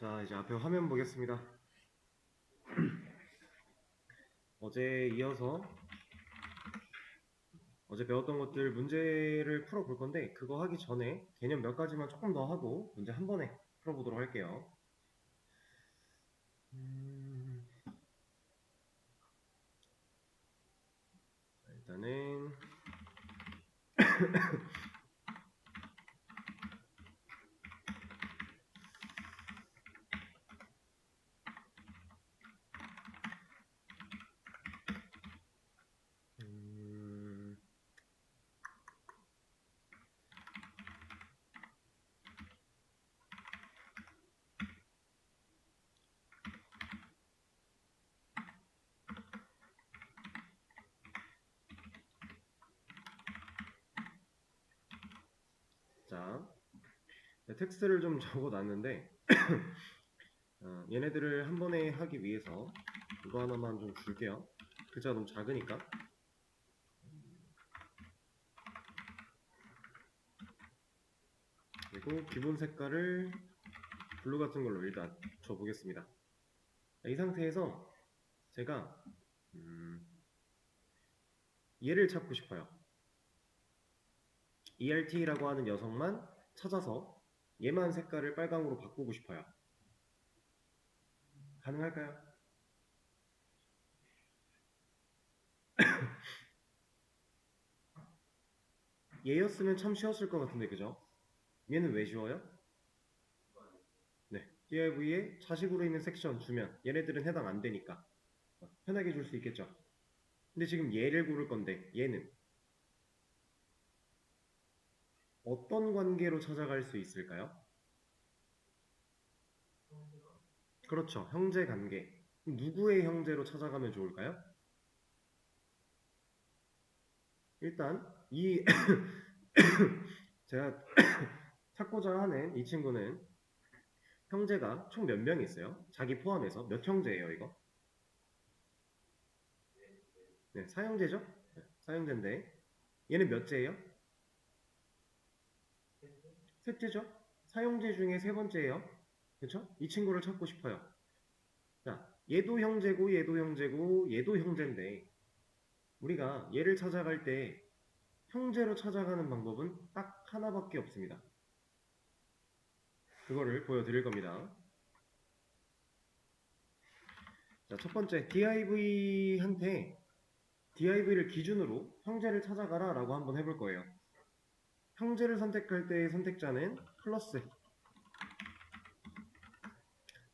자, 이제 앞에 화면 보겠습니다. 어제 이어서 어제 배웠던 것들 문제를 풀어볼 건데 그거 하기 전에 개념 몇 가지만 조금 더 하고 문제 한 번에 풀어보도록 할게요. 일단은 자, 텍스트를 좀 적어놨는데 얘네들을 한 번에 하기 위해서 이거 하나만 좀 줄게요. 글자가 너무 작으니까. 그리고 기본 색깔을 블루 같은 걸로 일단 줘보겠습니다. 이 상태에서 제가 얘를 찾고 싶어요. ERT라고 하는 녀석만 찾아서 얘만 색깔을 빨강으로 바꾸고 싶어요. 가능할까요? 얘였으면 참 쉬웠을 것 같은데 그죠? 얘는 왜 쉬워요? 네, DIV에 자식으로 있는 섹션 주면 얘네들은 해당 안 되니까 편하게 줄 수 있겠죠. 근데 지금 얘를 고를 건데 얘는 어떤 관계로 찾아갈 수 있을까요? 그렇죠, 형제 관계. 누구의 형제로 찾아가면 좋을까요? 일단 이 제가 찾고자 하는 이 친구는 형제가 총 몇 명 있어요? 자기 포함해서 몇 형제예요 이거? 네, 사형제죠? 네, 사형제인데 얘는 몇째예요? 셋째죠? 사형제 중에 세 번째예요. 그렇죠? 이 친구를 찾고 싶어요. 자, 얘도 형제고 얘도 형제고 얘도 형제인데 우리가 얘를 찾아갈 때 형제로 찾아가는 방법은 딱 하나밖에 없습니다. 그거를 보여드릴 겁니다. 자, 첫 번째 DIV한테 DIV를 기준으로 형제를 찾아가라 라고 한번 해볼 거예요. 형제를 선택할 때의 선택자는 플러스.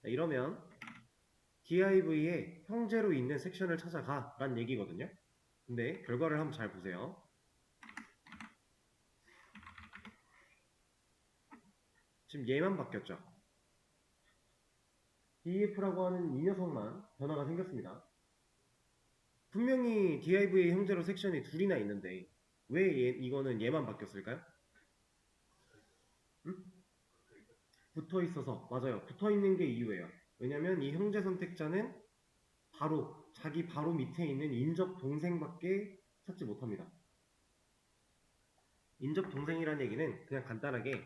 자, 이러면 DIV에 형제로 있는 섹션을 찾아가 라는 얘기거든요. 근데 결과를 한번 잘 보세요. 지금 얘만 바뀌었죠. DEF라고 하는 이 녀석만 변화가 생겼습니다. 분명히 DIV의 형제로 섹션이 둘이나 있는데 왜 이거는 얘만 바뀌었을까요? 응? 붙어 있어서. 맞아요, 붙어 있는 게 이유예요. 왜냐면 이 형제 선택자는 바로 자기 바로 밑에 있는 인접 동생밖에 찾지 못합니다. 인접 동생이라는 얘기는 그냥 간단하게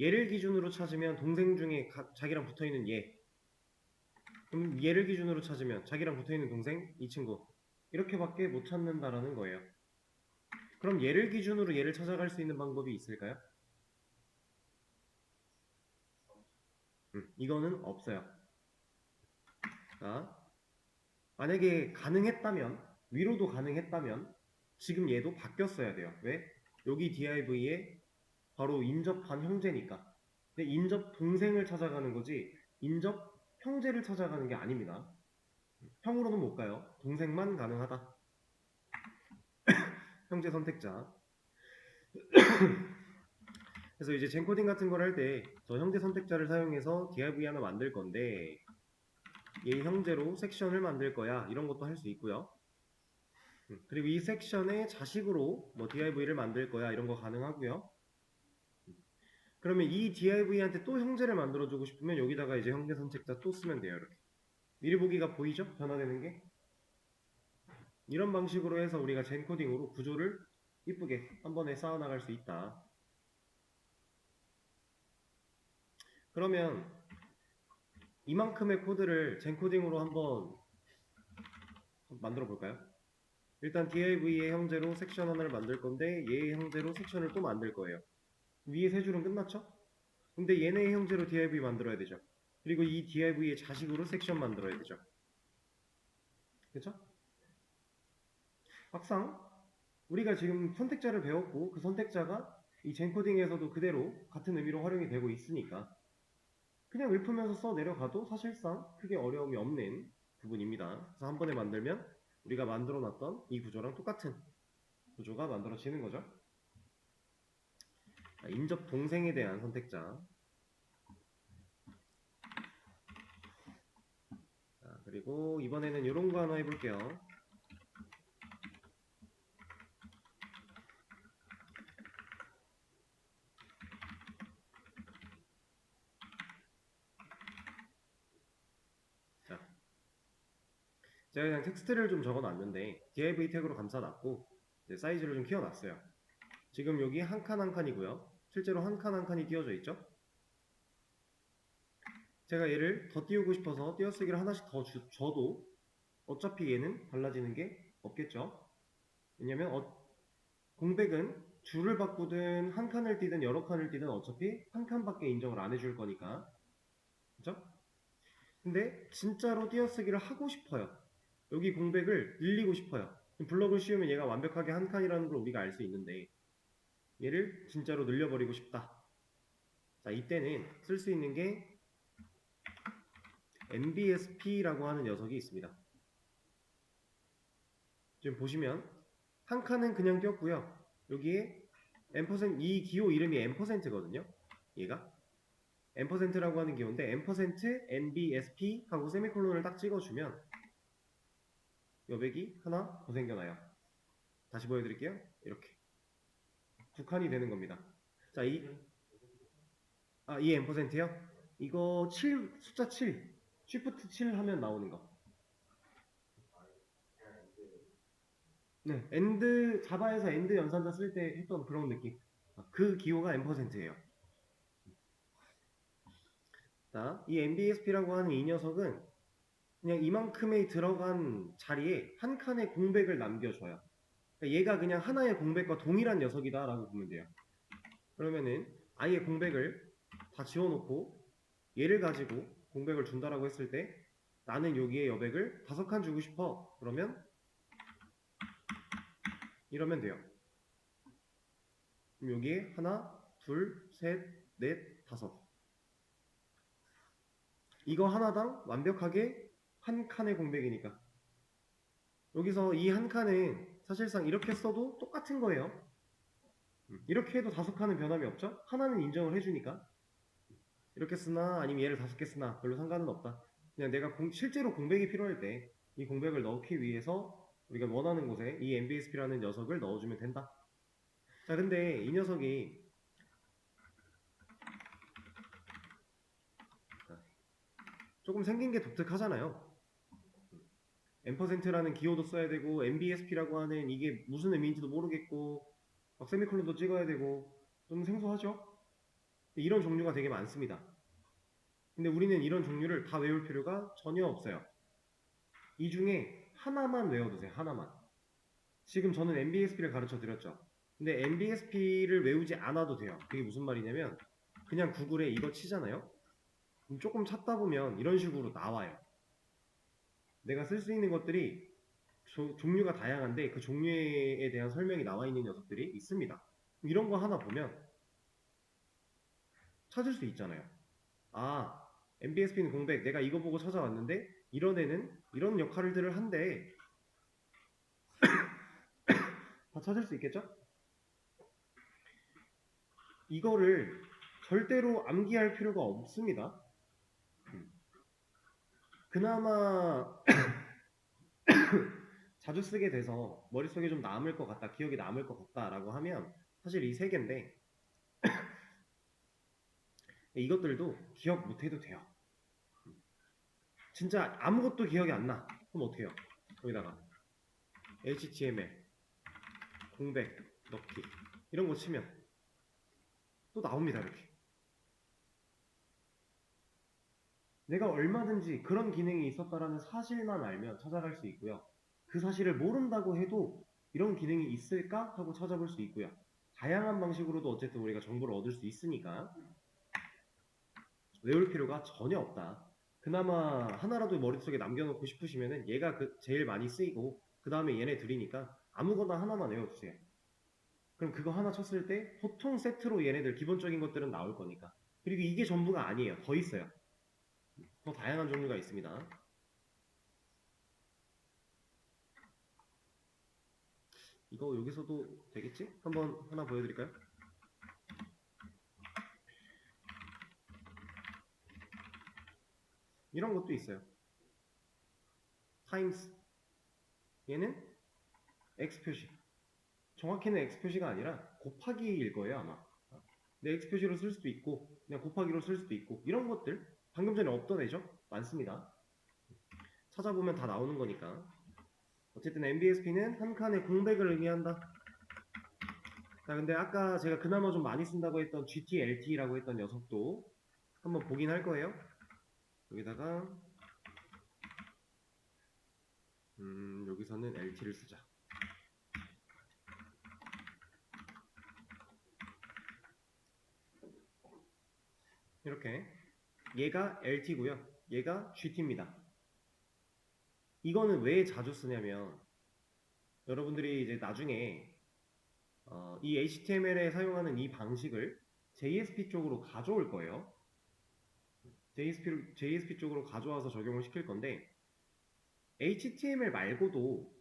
얘를 기준으로 찾으면 동생 중에 자기랑 붙어있는 얘, 그럼 얘를 기준으로 찾으면 자기랑 붙어있는 동생, 이 친구, 이렇게밖에 못 찾는다라는 거예요. 그럼 얘를 기준으로 얘를 찾아갈 수 있는 방법이 있을까요? 이거는 없어요. 자, 만약에 가능했다면, 위로도 가능했다면 지금 얘도 바뀌었어야 돼요. 왜? 여기 DIV에 바로 인접한 형제니까. 근데 인접 동생을 찾아가는 거지 인접 형제를 찾아가는 게 아닙니다. 형으로는 못 가요. 동생만 가능하다. 형제 선택자. 그래서 이제 젠코딩 같은 걸 할 때 저 형제 선택자를 사용해서 div 하나 만들 건데 얘 형제로 섹션을 만들 거야. 이런 것도 할 수 있고요. 그리고 이 섹션의 자식으로 뭐 div를 만들 거야. 이런 거 가능하고요. 그러면 이 div한테 또 형제를 만들어주고 싶으면 여기다가 이제 형제 선택자 또 쓰면 돼요. 이렇게. 미리 보기가 보이죠? 변화되는 게. 이런 방식으로 해서 우리가 젠코딩으로 구조를 이쁘게 한 번에 쌓아나갈 수 있다. 그러면 이만큼의 코드를 젠코딩으로 한번 만들어 볼까요? 일단 div의 형제로 섹션 하나를 만들 건데 얘의 형제로 섹션을 또 만들 거예요. 위에 세 줄은 끝났죠? 근데 얘네의 형제로 div 만들어야 되죠. 그리고 이 div의 자식으로 섹션 만들어야 되죠. 그쵸? 막상 우리가 지금 선택자를 배웠고 그 선택자가 이 젠코딩에서도 그대로 같은 의미로 활용이 되고 있으니까 그냥 읊으면서 써 내려가도 사실상 크게 어려움이 없는 부분입니다. 그래서 한 번에 만들면 우리가 만들어 놨던 이 구조랑 똑같은 구조가 만들어지는 거죠. 인접 동생에 대한 선택자. 자, 그리고 이번에는 이런 거 하나 해볼게요. 자, 제가 그냥 텍스트를 좀 적어놨는데 div 태그로 감싸놨고 이제 사이즈를 좀 키워놨어요. 지금 여기 한 칸 한 칸이고요. 실제로 한 칸 한 칸이 띄워져 있죠. 제가 얘를 더 띄우고 싶어서 띄어쓰기를 하나씩 더 줘도 어차피 얘는 달라지는 게 없겠죠. 왜냐면 공백은 줄을 바꾸든 한 칸을 띄든 여러 칸을 띄든 어차피 한 칸밖에 인정을 안 해줄 거니까. 그죠? 근데 진짜로 띄어쓰기를 하고 싶어요. 여기 공백을 늘리고 싶어요. 블럭을 씌우면 얘가 완벽하게 한 칸이라는 걸 우리가 알 수 있는데 얘를 진짜로 늘려버리고 싶다. 자, 이때는 쓸 수 있는 게 NBSP라고 하는 녀석이 있습니다. 지금 보시면 한 칸은 그냥 띄었고요. 여기에 이 기호 이름이 앰퍼센트거든요. 얘가 앰퍼센트라고 하는 기호인데 앰퍼센트 NBSP 하고 세미콜론을 딱 찍어주면 여백이 하나 더 생겨나요. 다시 보여드릴게요. 이렇게 두 칸이 되는 겁니다. 자, 이 앰퍼센트요? 이거 숫자 7 쉬프트 7 하면 나오는 거. 네, 자바에서 엔드 연산자 쓸 때 했던 그런 느낌. 그 기호가 앰퍼센트예요. 자, 이 NBSP라고 하는 이 녀석은 그냥 이만큼의 들어간 자리에 한 칸의 공백을 남겨줘요. 그러니까 얘가 그냥 하나의 공백과 동일한 녀석이다라고 보면 돼요. 그러면은 아예 공백을 다 지워놓고 얘를 가지고 공백을 준다라고 했을 때 나는 여기에 여백을 5칸 주고 싶어. 그러면 이러면 돼요. 그럼 여기에 하나, 둘, 셋, 넷, 5. 이거 하나당 완벽하게 한 칸의 공백이니까. 여기서 이 한 칸은 사실상 이렇게 써도 똑같은 거예요. 이렇게 해도 5칸은 변함이 없죠? 하나는 인정을 해주니까. 이렇게 쓰나 아니면 얘를 5개 쓰나 별로 상관은 없다. 그냥 내가 실제로 공백이 필요할 때 이 공백을 넣기 위해서 우리가 원하는 곳에 이 MBSP라는 녀석을 넣어주면 된다. 자, 근데 이 녀석이 조금 생긴 게 독특하잖아요. 앰퍼센트라는 기호도 써야 되고 MBSP라고 하는 이게 무슨 의미인지도 모르겠고 막 세미콜론도 찍어야 되고 좀 생소하죠? 이런 종류가 되게 많습니다. 근데 우리는 이런 종류를 다 외울 필요가 전혀 없어요. 이 중에 하나만 외워두세요. 하나만. 지금 저는 MBSP를 가르쳐 드렸죠. 근데 MBSP를 외우지 않아도 돼요. 그게 무슨 말이냐면 그냥 구글에 이거 치잖아요. 그럼 조금 찾다 보면 이런 식으로 나와요. 내가 쓸 수 있는 것들이 종류가 다양한데 그 종류에 대한 설명이 나와 있는 녀석들이 있습니다. 이런 거 하나 보면 찾을 수 있잖아요. 아, MBSP는 공백. 내가 이거 보고 찾아왔는데 이런 애는 이런 역할들을 한대. 다 찾을 수 있겠죠? 이거를 절대로 암기할 필요가 없습니다. 그나마 자주 쓰게 돼서 머릿속에 좀 남을 것 같다, 기억에 남을 것 같다라고 하면 사실 이 세 개인데 이것들도 기억 못해도 돼요. 진짜 아무것도 기억이 안 나. 그럼 어떻게 해요? 여기다가 HTML 공백 넣기 이런 거 치면 또 나옵니다. 이렇게 내가 얼마든지 그런 기능이 있었다라는 사실만 알면 찾아갈 수 있고요. 그 사실을 모른다고 해도 이런 기능이 있을까 하고 찾아볼 수 있고요. 다양한 방식으로도 어쨌든 우리가 정보를 얻을 수 있으니까 외울 필요가 전혀 없다. 그나마 하나라도 머릿속에 남겨놓고 싶으시면은 얘가 제일 많이 쓰이고 그 다음에 얘네 둘이니까 아무거나 하나만 외워주세요. 그럼 그거 하나 쳤을 때 보통 세트로 얘네들 기본적인 것들은 나올 거니까. 그리고 이게 전부가 아니에요. 더 있어요. 더 다양한 종류가 있습니다. 이거 여기서도 되겠지? 한번 하나 보여드릴까요? 이런 것도 있어요. 타임스. 얘는 X 표시. 정확히는 X 표시가 아니라 곱하기일 거예요, 아마. 내 X 표시로 쓸 수도 있고, 그냥 곱하기로 쓸 수도 있고, 이런 것들 방금 전에 없던 애죠? 많습니다. 찾아보면 다 나오는 거니까. 어쨌든 MBSP는 한 칸의 공백을 의미한다. 자, 근데 아까 제가 그나마 좀 많이 쓴다고 했던 GTLT라고 했던 녀석도 한번 보긴 할 거예요. 여기다가 여기서는 LT를 쓰자. 이렇게 얘가 LT고요. 얘가 GT입니다. 이거는 왜 자주 쓰냐면 여러분들이 이제 나중에 이 HTML에 사용하는 이 방식을 JSP 쪽으로 가져올 거예요. JSP 쪽으로 가져와서 적용을 시킬 건데 HTML 말고도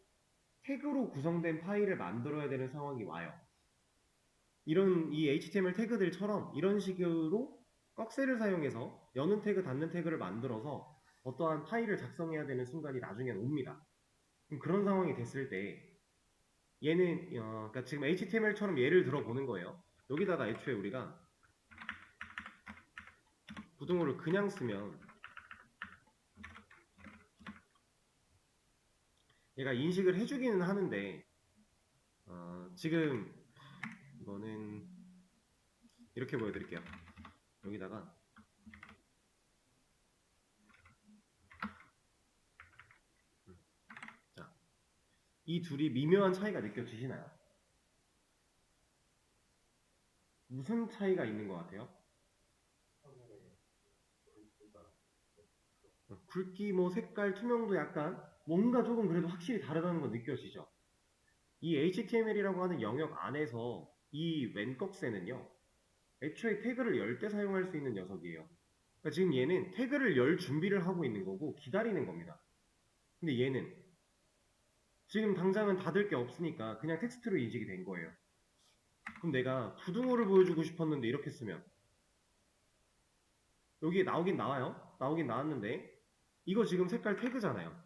태그로 구성된 파일을 만들어야 되는 상황이 와요. 이런 이 HTML 태그들처럼 이런 식으로 꺽쇠를 사용해서 여는 태그, 닫는 태그를 만들어서 어떠한 파일을 작성해야 되는 순간이 나중엔 옵니다. 그럼 그런 상황이 됐을 때 얘는 그러니까 지금 HTML처럼 예를 들어 보는 거예요. 여기다가 애초에 우리가 부등호를 그냥 쓰면 얘가 인식을 해주기는 하는데 지금 이거는 이렇게 보여드릴게요. 여기다가 자, 이 둘이 미묘한 차이가 느껴지시나요? 무슨 차이가 있는 것 같아요? 굵기, 뭐 색깔, 투명도 약간 뭔가 조금 그래도 확실히 다르다는 거 느껴지죠? 이 HTML이라고 하는 영역 안에서 이 왼꺽쇠는요, 애초에 태그를 열 때 사용할 수 있는 녀석이에요. 그러니까 지금 얘는 태그를 열 준비를 하고 있는 거고 기다리는 겁니다. 근데 얘는 지금 당장은 닫을 게 없으니까 그냥 텍스트로 인식이 된 거예요. 그럼 내가 부등호를 보여주고 싶었는데 이렇게 쓰면 여기에 나오긴 나와요. 나오긴 나왔는데 이거 지금 색깔 태그잖아요.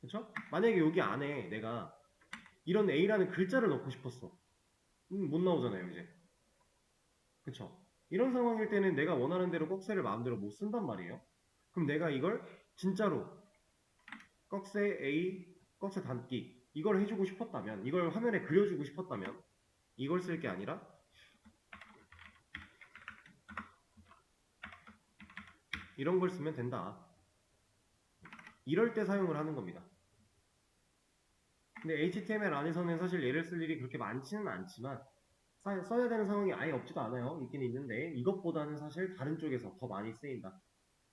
그쵸? 만약에 여기 안에 내가 이런 A라는 글자를 넣고 싶었어. 못 나오잖아요, 이제. 그쵸? 이런 상황일 때는 내가 원하는 대로 꺽쇠를 마음대로 못 쓴단 말이에요. 그럼 내가 이걸 진짜로 꺽쇠 A, 꺽쇠 닫기 이걸 해주고 싶었다면, 이걸 화면에 그려주고 싶었다면 이걸 쓸 게 아니라 이런 걸 쓰면 된다. 이럴 때 사용을 하는 겁니다. 근데 HTML 안에서는 사실 얘를 쓸 일이 그렇게 많지는 않지만 써야 되는 상황이 아예 없지도 않아요. 있긴 있는데 이것보다는 사실 다른 쪽에서 더 많이 쓰인다.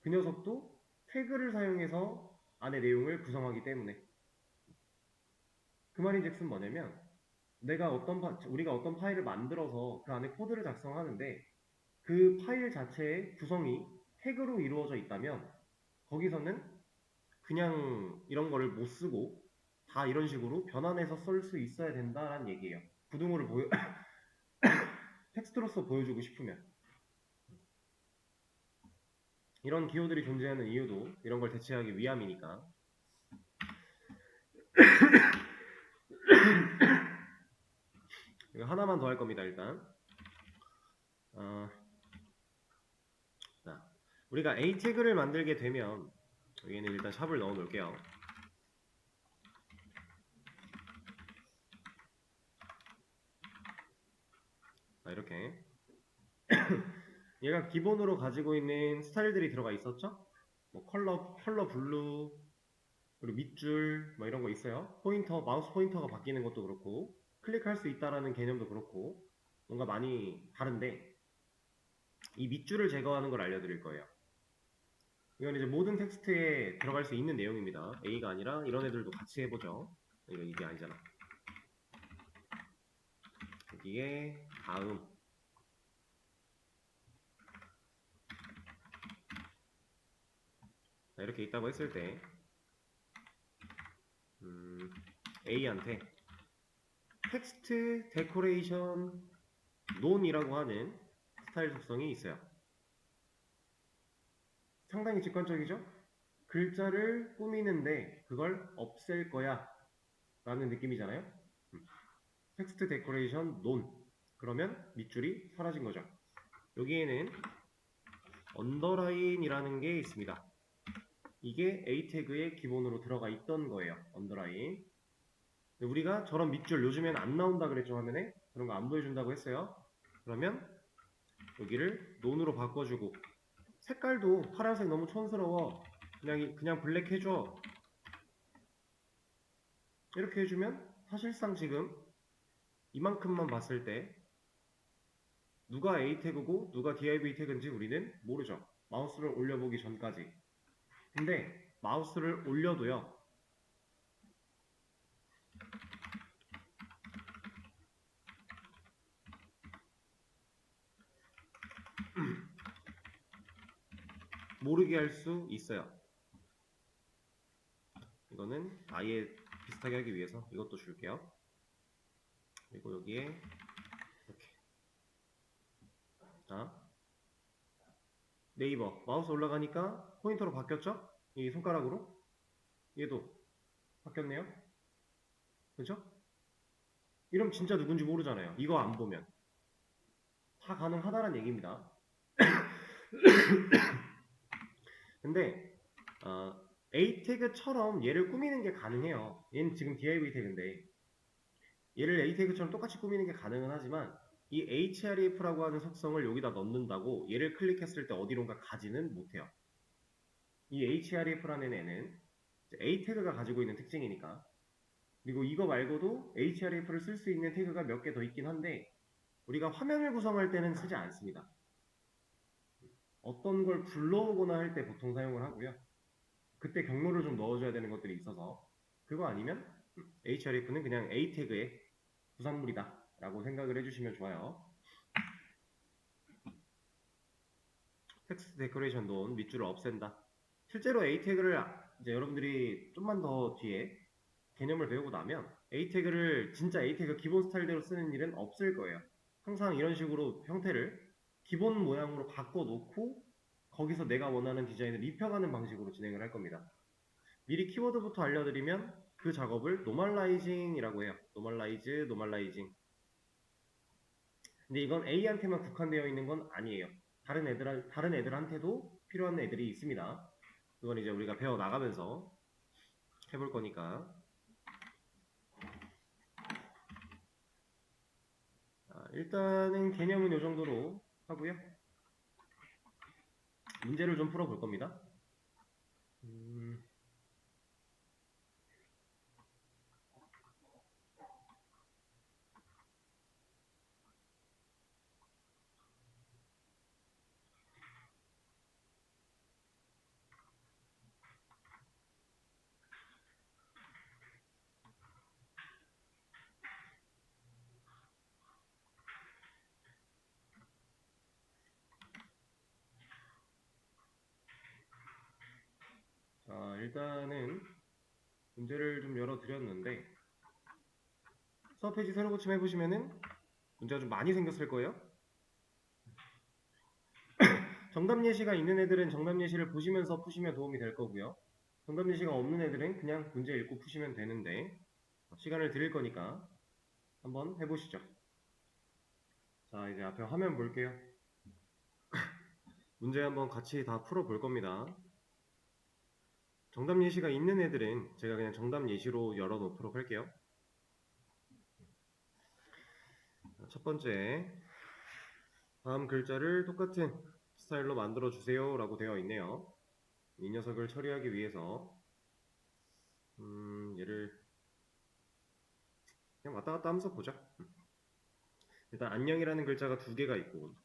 그 녀석도 태그를 사용해서 안의 내용을 구성하기 때문에. 그 말인즉슨 뭐냐면 우리가 어떤 파일을 만들어서 그 안에 코드를 작성하는데 그 파일 자체의 구성이 태그로 이루어져 있다면 거기서는 그냥 이런 거를 못 쓰고 다 이런 식으로 변환해서 쓸 수 있어야 된다라는 얘기예요. 부등호를 텍스트로서 보여주고 싶으면 이런 기호들이 존재하는 이유도 이런 걸 대체하기 위함이니까. 이거 하나만 더 할 겁니다. 일단 자, 우리가 A 태그를 만들게 되면 여기는 일단 샵을 넣어 놓을게요. 자, 이렇게 얘가 기본으로 가지고 있는 스타일들이 들어가 있었죠? 뭐 컬러 블루, 그리고 밑줄, 뭐 이런 거 있어요. 포인터, 마우스 포인터가 바뀌는 것도 그렇고, 클릭할 수 있다라는 개념도 그렇고, 뭔가 많이 다른데, 이 밑줄을 제거하는 걸 알려드릴 거예요. 이건 이제 모든 텍스트에 들어갈 수 있는 내용입니다. A가 아니라 이런 애들도 같이 해보죠. 이게 아니잖아. 여기에 다음. 자, 이렇게 있다고 했을 때, A한테 텍스트 데코레이션 논이라고 하는 스타일 속성이 있어요. 상당히 직관적이죠? 글자를 꾸미는데 그걸 없앨 거야 라는 느낌이잖아요. 텍스트 데코레이션 논. 그러면 밑줄이 사라진 거죠. 여기에는 언더라인이라는 게 있습니다. 이게 A 태그에 기본으로 들어가 있던 거예요. 언더라인. 우리가 저런 밑줄 요즘엔 안 나온다 그랬죠, 화면에. 그런 거 안 보여준다고 했어요. 그러면 여기를 논으로 바꿔주고, 색깔도 파란색 너무 촌스러워. 그냥 블랙 해줘. 이렇게 해주면 사실상 지금 이만큼만 봤을 때 누가 A 태그고 누가 div 태그인지 우리는 모르죠. 마우스를 올려보기 전까지. 근데 마우스를 올려도요. 모르게 할 수 있어요. 이거는 아예 비슷하게 하기 위해서 이것도 줄게요. 그리고 여기에 이렇게. 자, 네이버 마우스 올라가니까 포인터로 바뀌었죠? 이 손가락으로. 얘도 바뀌었네요. 그죠? 이러면 진짜 누군지 모르잖아요. 이거 안 보면. 다 가능하다는 얘기입니다. 근데 A 태그처럼 얘를 꾸미는 게 가능해요. 얘는 지금 div 태그인데 얘를 A 태그처럼 똑같이 꾸미는 게 가능은 하지만 이 href라고 하는 속성을 여기다 넣는다고 얘를 클릭했을 때 어디론가 가지는 못해요. 이 href라는 애는 A 태그가 가지고 있는 특징이니까. 그리고 이거 말고도 href를 쓸 수 있는 태그가 몇 개 더 있긴 한데 우리가 화면을 구성할 때는 쓰지 않습니다. 어떤 걸 불러오거나 할 때 보통 사용을 하고요. 그때 경로를 좀 넣어줘야 되는 것들이 있어서 그거 아니면 href는 그냥 A 태그의 부산물이다 라고 생각을 해주시면 좋아요. 텍스트 데코레이션 논 밑줄을 없앤다. 실제로 A 태그를 이제 여러분들이 좀만 더 뒤에 개념을 배우고 나면 A 태그를 진짜 A 태그 기본 스타일대로 쓰는 일은 없을 거예요. 항상 이런 식으로 형태를 기본 모양으로 바꿔놓고 거기서 내가 원하는 디자인을 입혀가는 방식으로 진행을 할 겁니다. 미리 키워드부터 알려드리면 그 작업을 노멀라이징이라고 해요. 노멀라이징. 근데 이건 A한테만 국한되어 있는 건 아니에요. 다른 애들한테도 필요한 애들이 있습니다. 그건 이제 우리가 배워 나가면서 해볼 거니까. 일단은 개념은 이 정도로 하고요. 문제를 좀 풀어볼 겁니다. 자, 일단은 문제를 좀 열어드렸는데 수업 페이지 새로 고침 해보시면은 문제가 좀 많이 생겼을 거예요. 정답 예시가 있는 애들은 정답 예시를 보시면서 푸시면 도움이 될 거고요. 정답 예시가 없는 애들은 그냥 문제 읽고 푸시면 되는데 시간을 드릴 거니까 한번 해보시죠. 자, 이제 앞에 화면 볼게요. 문제 한번 같이 다 풀어볼 겁니다. 정답 예시가 있는 애들은 제가 그냥 정답 예시로 열어놓도록 할게요. 첫 번째, 다음 글자를 똑같은 스타일로 만들어 주세요 라고 되어 있네요. 이 녀석을 처리하기 위해서 얘를 그냥 왔다 갔다 하면서 보자. 일단 안녕이라는 글자가 두 개가 있고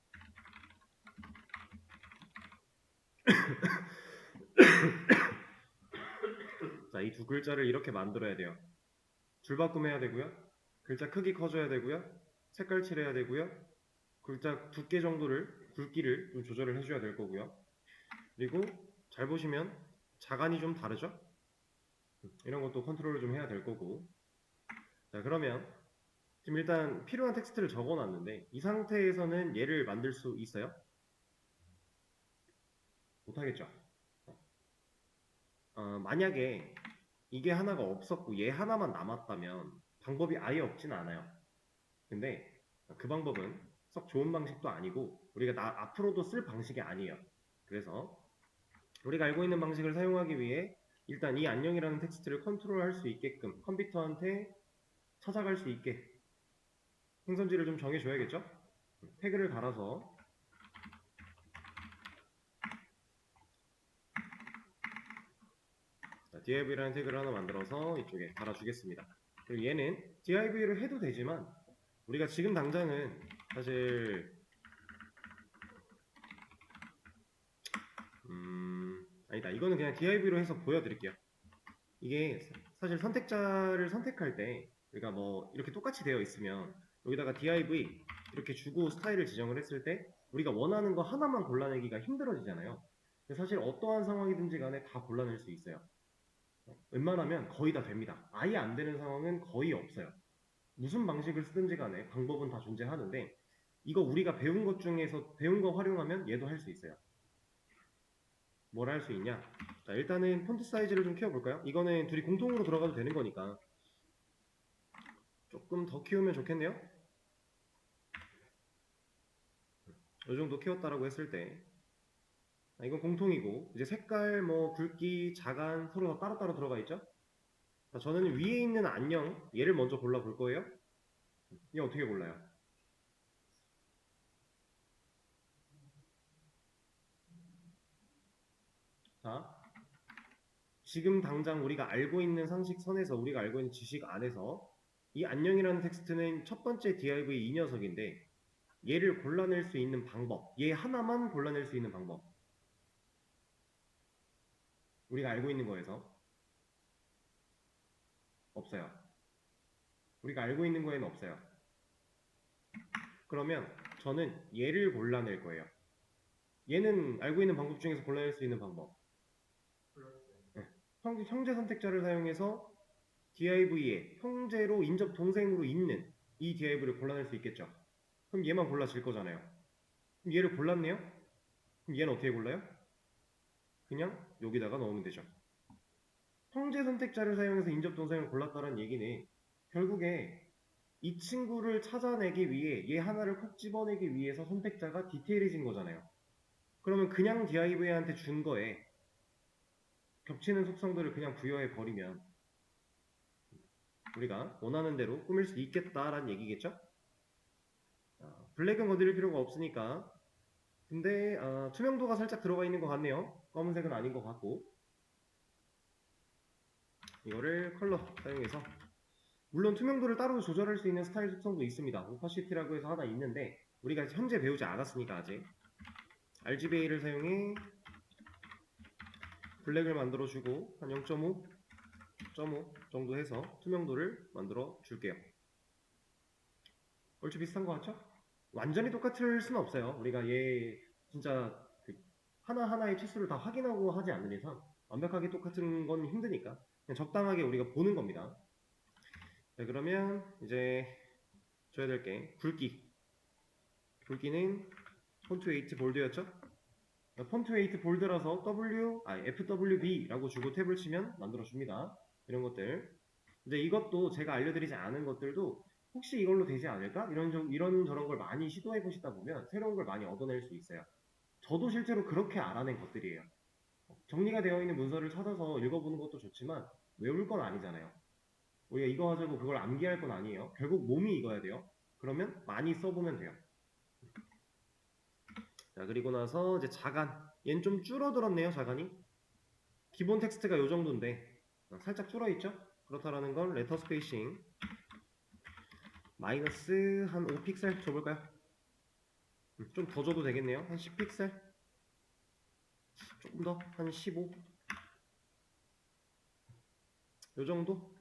자, 이 두 글자를 이렇게 만들어야 돼요. 줄바꿈해야 되고요. 글자 크기 커져야 되고요. 색깔 칠해야 되고요. 글자 두께 정도를 굵기를 좀 조절을 해줘야 될 거고요. 그리고 잘 보시면 자간이 좀 다르죠? 이런 것도 컨트롤을 좀 해야 될 거고. 자, 그러면 지금 일단 필요한 텍스트를 적어놨는데 이 상태에서는 얘를 만들 수 있어요? 못하겠죠? 만약에 이게 하나가 없었고 얘 하나만 남았다면 방법이 아예 없진 않아요. 근데 그 방법은 썩 좋은 방식도 아니고 우리가 앞으로도 쓸 방식이 아니에요. 그래서 우리가 알고 있는 방식을 사용하기 위해 일단 이 안녕이라는 텍스트를 컨트롤할 수 있게끔 컴퓨터한테 찾아갈 수 있게 행선지를 좀 정해줘야겠죠? 태그를 달아서 div라는 태그를 하나 만들어서 이쪽에 달아주겠습니다. 그리고 얘는 div를 해도 되지만 우리가 지금 당장은 사실 아니다. 이거는 그냥 div로 해서 보여드릴게요. 이게 사실 선택자를 선택할 때 우리가 뭐 이렇게 똑같이 되어 있으면 여기다가 div 이렇게 주고 스타일을 지정을 했을 때 우리가 원하는 거 하나만 골라내기가 힘들어지잖아요. 근데 사실 어떠한 상황이든지 간에 다 골라낼 수 있어요. 웬만하면 거의 다 됩니다. 아예 안 되는 상황은 거의 없어요. 무슨 방식을 쓰든지 간에 방법은 다 존재하는데 이거 우리가 배운 것 중에서 배운 거 활용하면 얘도 할 수 있어요. 뭘 할 수 있냐? 자, 일단은 폰트 사이즈를 좀 키워볼까요? 이거는 둘이 공통으로 들어가도 되는 거니까 조금 더 키우면 좋겠네요. 이 정도 키웠다라고 했을 때 이건 공통이고 이제 색깔, 뭐 굵기, 자간 서로 다 따로따로 들어가 있죠? 자, 저는 위에 있는 안녕 얘를 먼저 골라볼 거예요. 얘 어떻게 골라요? 자, 지금 당장 우리가 알고 있는 상식선에서 우리가 알고 있는 지식 안에서 이 안녕이라는 텍스트는 첫 번째 div 이 녀석인데 얘를 골라낼 수 있는 방법, 얘 하나만 골라낼 수 있는 방법 우리가 알고 있는 거에서 없어요. 우리가 알고 있는 거에는 없어요. 그러면 저는 얘를 골라낼 거예요. 얘는 알고 있는 방법 중에서 골라낼 수 있는 방법. 네. 형제 선택자를 사용해서 div에 형제로 인접 동생으로 있는 이 div를 골라낼 수 있겠죠. 그럼 얘만 골라질 거잖아요. 그럼 얘를 골랐네요? 그럼 얘는 어떻게 골라요? 그냥 여기다가 넣으면 되죠. 형제 선택자를 사용해서 인접 동생을 골랐다는 얘기는 결국에 이 친구를 찾아내기 위해 얘 하나를 콕 집어내기 위해서 선택자가 디테일해진 거잖아요. 그러면 그냥 div한테 준 거에 겹치는 속성들을 그냥 부여해 버리면 우리가 원하는 대로 꾸밀 수 있겠다라는 얘기겠죠? 블랙은 건드릴 필요가 없으니까. 근데 투명도가 살짝 들어가 있는 것 같네요. 검은색은 아닌 것 같고. 이거를 컬러 사용해서 물론 투명도를 따로 조절할 수 있는 스타일 속성도 있습니다. 오파시티라고 해서 하나 있는데 우리가 현재 배우지 않았으니까 아직 RGBA를 사용해 블랙을 만들어주고 한 0.5 정도 해서 투명도를 만들어 줄게요. 얼추 비슷한 것 같죠? 완전히 똑같을 수는 없어요. 우리가 얘 진짜 그 하나하나의 치수를 다 확인하고 하지 않는 이상 완벽하게 똑같은 건 힘드니까 그냥 적당하게 우리가 보는 겁니다. 자, 그러면 이제 줘야 될 게 굵기는 폰트 웨이트 볼드였죠? 폰트 웨이트 볼드라서 FWB라고 주고 탭을 치면 만들어줍니다. 이런 것들. 이제 이것도 제가 알려드리지 않은 것들도 혹시 이걸로 되지 않을까? 이런 저런 걸 많이 시도해 보시다 보면 새로운 걸 많이 얻어낼 수 있어요. 저도 실제로 그렇게 알아낸 것들이에요. 정리가 되어 있는 문서를 찾아서 읽어보는 것도 좋지만 외울 건 아니잖아요. 우리가 이거 하자고 그걸 암기할 건 아니에요. 결국 몸이 익어야 돼요. 그러면 많이 써보면 돼요. 자, 그리고 나서 이제 자간. 얘는 좀 줄어들었네요, 자간이. 기본 텍스트가 요 정도인데 살짝 줄어있죠? 그렇다라는 건 레터 스페이싱 마이너스 한 5픽셀 줘볼까요? 좀 더 줘도 되겠네요. 한 10픽셀? 조금 더? 한 15? 요 정도?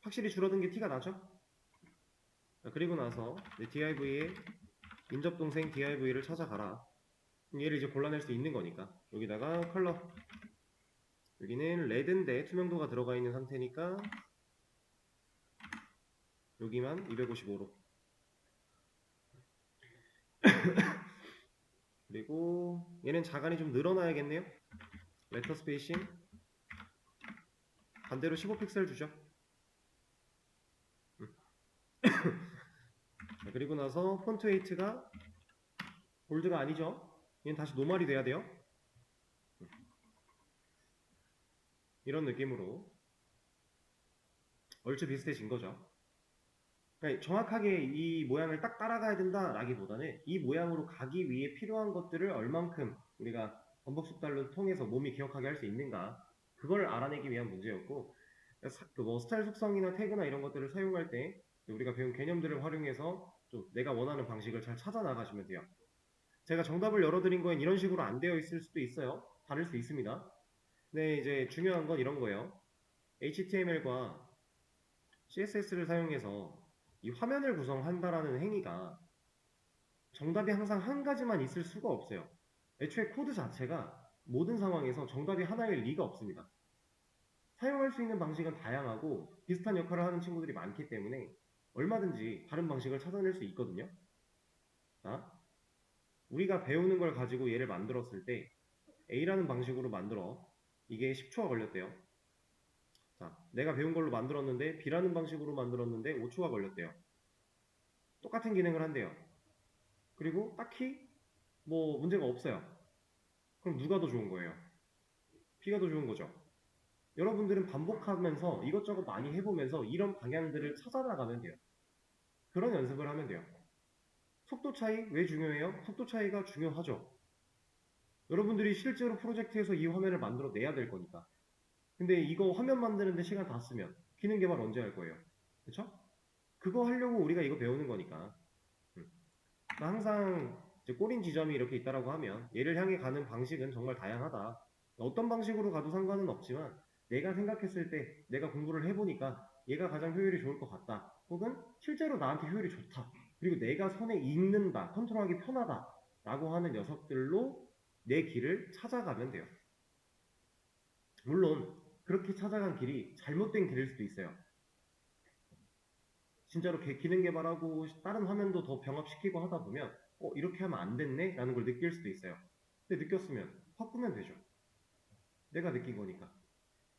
확실히 줄어든 게 티가 나죠? 자, 그리고 나서 div의 인접 동생 div를 찾아가라. 얘를 이제 골라낼 수 있는 거니까 여기다가 컬러, 여기는 레드인데 투명도가 들어가 있는 상태니까 여기만 255로. 그리고 얘는 자간이 좀 늘어나야겠네요. 레터 스페이싱 반대로 15픽셀 주죠. 자, 그리고 나서 폰트 웨이트가 볼드가 아니죠. 얘는 다시 노멀이 돼야 돼요. 이런 느낌으로 얼추 비슷해진 거죠. 그러니까 정확하게 이 모양을 딱 따라가야 된다라기보다는 이 모양으로 가기 위해 필요한 것들을 얼만큼 우리가 반복숙달로 통해서 몸이 기억하게 할 수 있는가, 그걸 알아내기 위한 문제였고, 뭐 스타일 속성이나 태그나 이런 것들을 사용할 때 우리가 배운 개념들을 활용해서 좀 내가 원하는 방식을 잘 찾아 나가시면 돼요. 제가 정답을 열어드린 거엔 이런 식으로 안 되어 있을 수도 있어요. 다를 수 있습니다. 근데 이제 중요한 건 이런 거예요. HTML과 CSS를 사용해서 이 화면을 구성한다라는 행위가 정답이 항상 한 가지만 있을 수가 없어요. 애초에 코드 자체가 모든 상황에서 정답이 하나일 리가 없습니다. 사용할 수 있는 방식은 다양하고 비슷한 역할을 하는 친구들이 많기 때문에 얼마든지 다른 방식을 찾아낼 수 있거든요. 자, 우리가 배우는 걸 가지고 얘를 만들었을 때 A라는 방식으로 만들어 이게 10초가 걸렸대요. 자, 내가 배운 걸로 만들었는데 B라는 방식으로 만들었는데 5초가 걸렸대요. 똑같은 기능을 한대요. 그리고 딱히 뭐 문제가 없어요. 그럼 누가 더 좋은 거예요? B가 더 좋은 거죠. 여러분들은 반복하면서 이것저것 많이 해보면서 이런 방향들을 찾아나가면 돼요. 그런 연습을 하면 돼요. 속도 차이 왜 중요해요? 속도 차이가 중요하죠. 여러분들이 실제로 프로젝트에서 이 화면을 만들어 내야 될 거니까. 근데 이거 화면 만드는데 시간 다 쓰면 기능 개발 언제 할 거예요? 그쵸? 그거 하려고 우리가 이거 배우는 거니까. 항상 이제 꼬린 지점이 이렇게 있다라고 하면 얘를 향해 가는 방식은 정말 다양하다. 어떤 방식으로 가도 상관은 없지만 내가 생각했을 때 내가 공부를 해보니까 얘가 가장 효율이 좋을 것 같다. 혹은 실제로 나한테 효율이 좋다. 그리고 내가 손에 익는다. 컨트롤하기 편하다. 라고 하는 녀석들로 내 길을 찾아가면 돼요. 물론 그렇게 찾아간 길이 잘못된 길일 수도 있어요. 진짜로 기능 개발하고 다른 화면도 더 병합시키고 하다 보면 이렇게 하면 안 됐네? 라는 걸 느낄 수도 있어요. 근데 느꼈으면 바꾸면 되죠. 내가 느낀 거니까.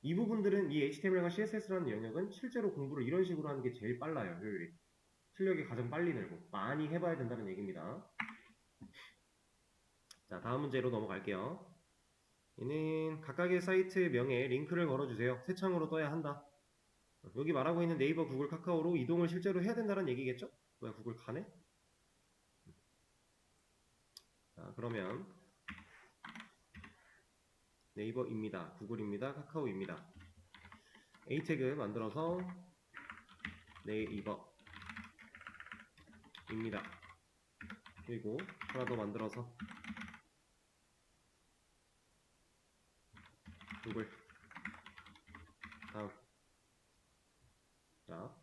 이 부분들은 이 HTML과 CSS라는 영역은 실제로 공부를 이런 식으로 하는 게 제일 빨라요. 효율이. 실력이 가장 빨리 늘고 많이 해봐야 된다는 얘기입니다. 자, 다음 문제로 넘어갈게요. 얘는 각각의 사이트 명에 링크를 걸어주세요. 새 창으로 떠야 한다. 여기 말하고 있는 네이버, 구글, 카카오로 이동을 실제로 해야 된다는 얘기겠죠? 뭐야, 구글 가네? 자, 그러면 네이버입니다. 구글입니다. 카카오입니다. A 태그 만들어서 네이버입니다. 그리고 하나 더 만들어서 구글. 다음. 자,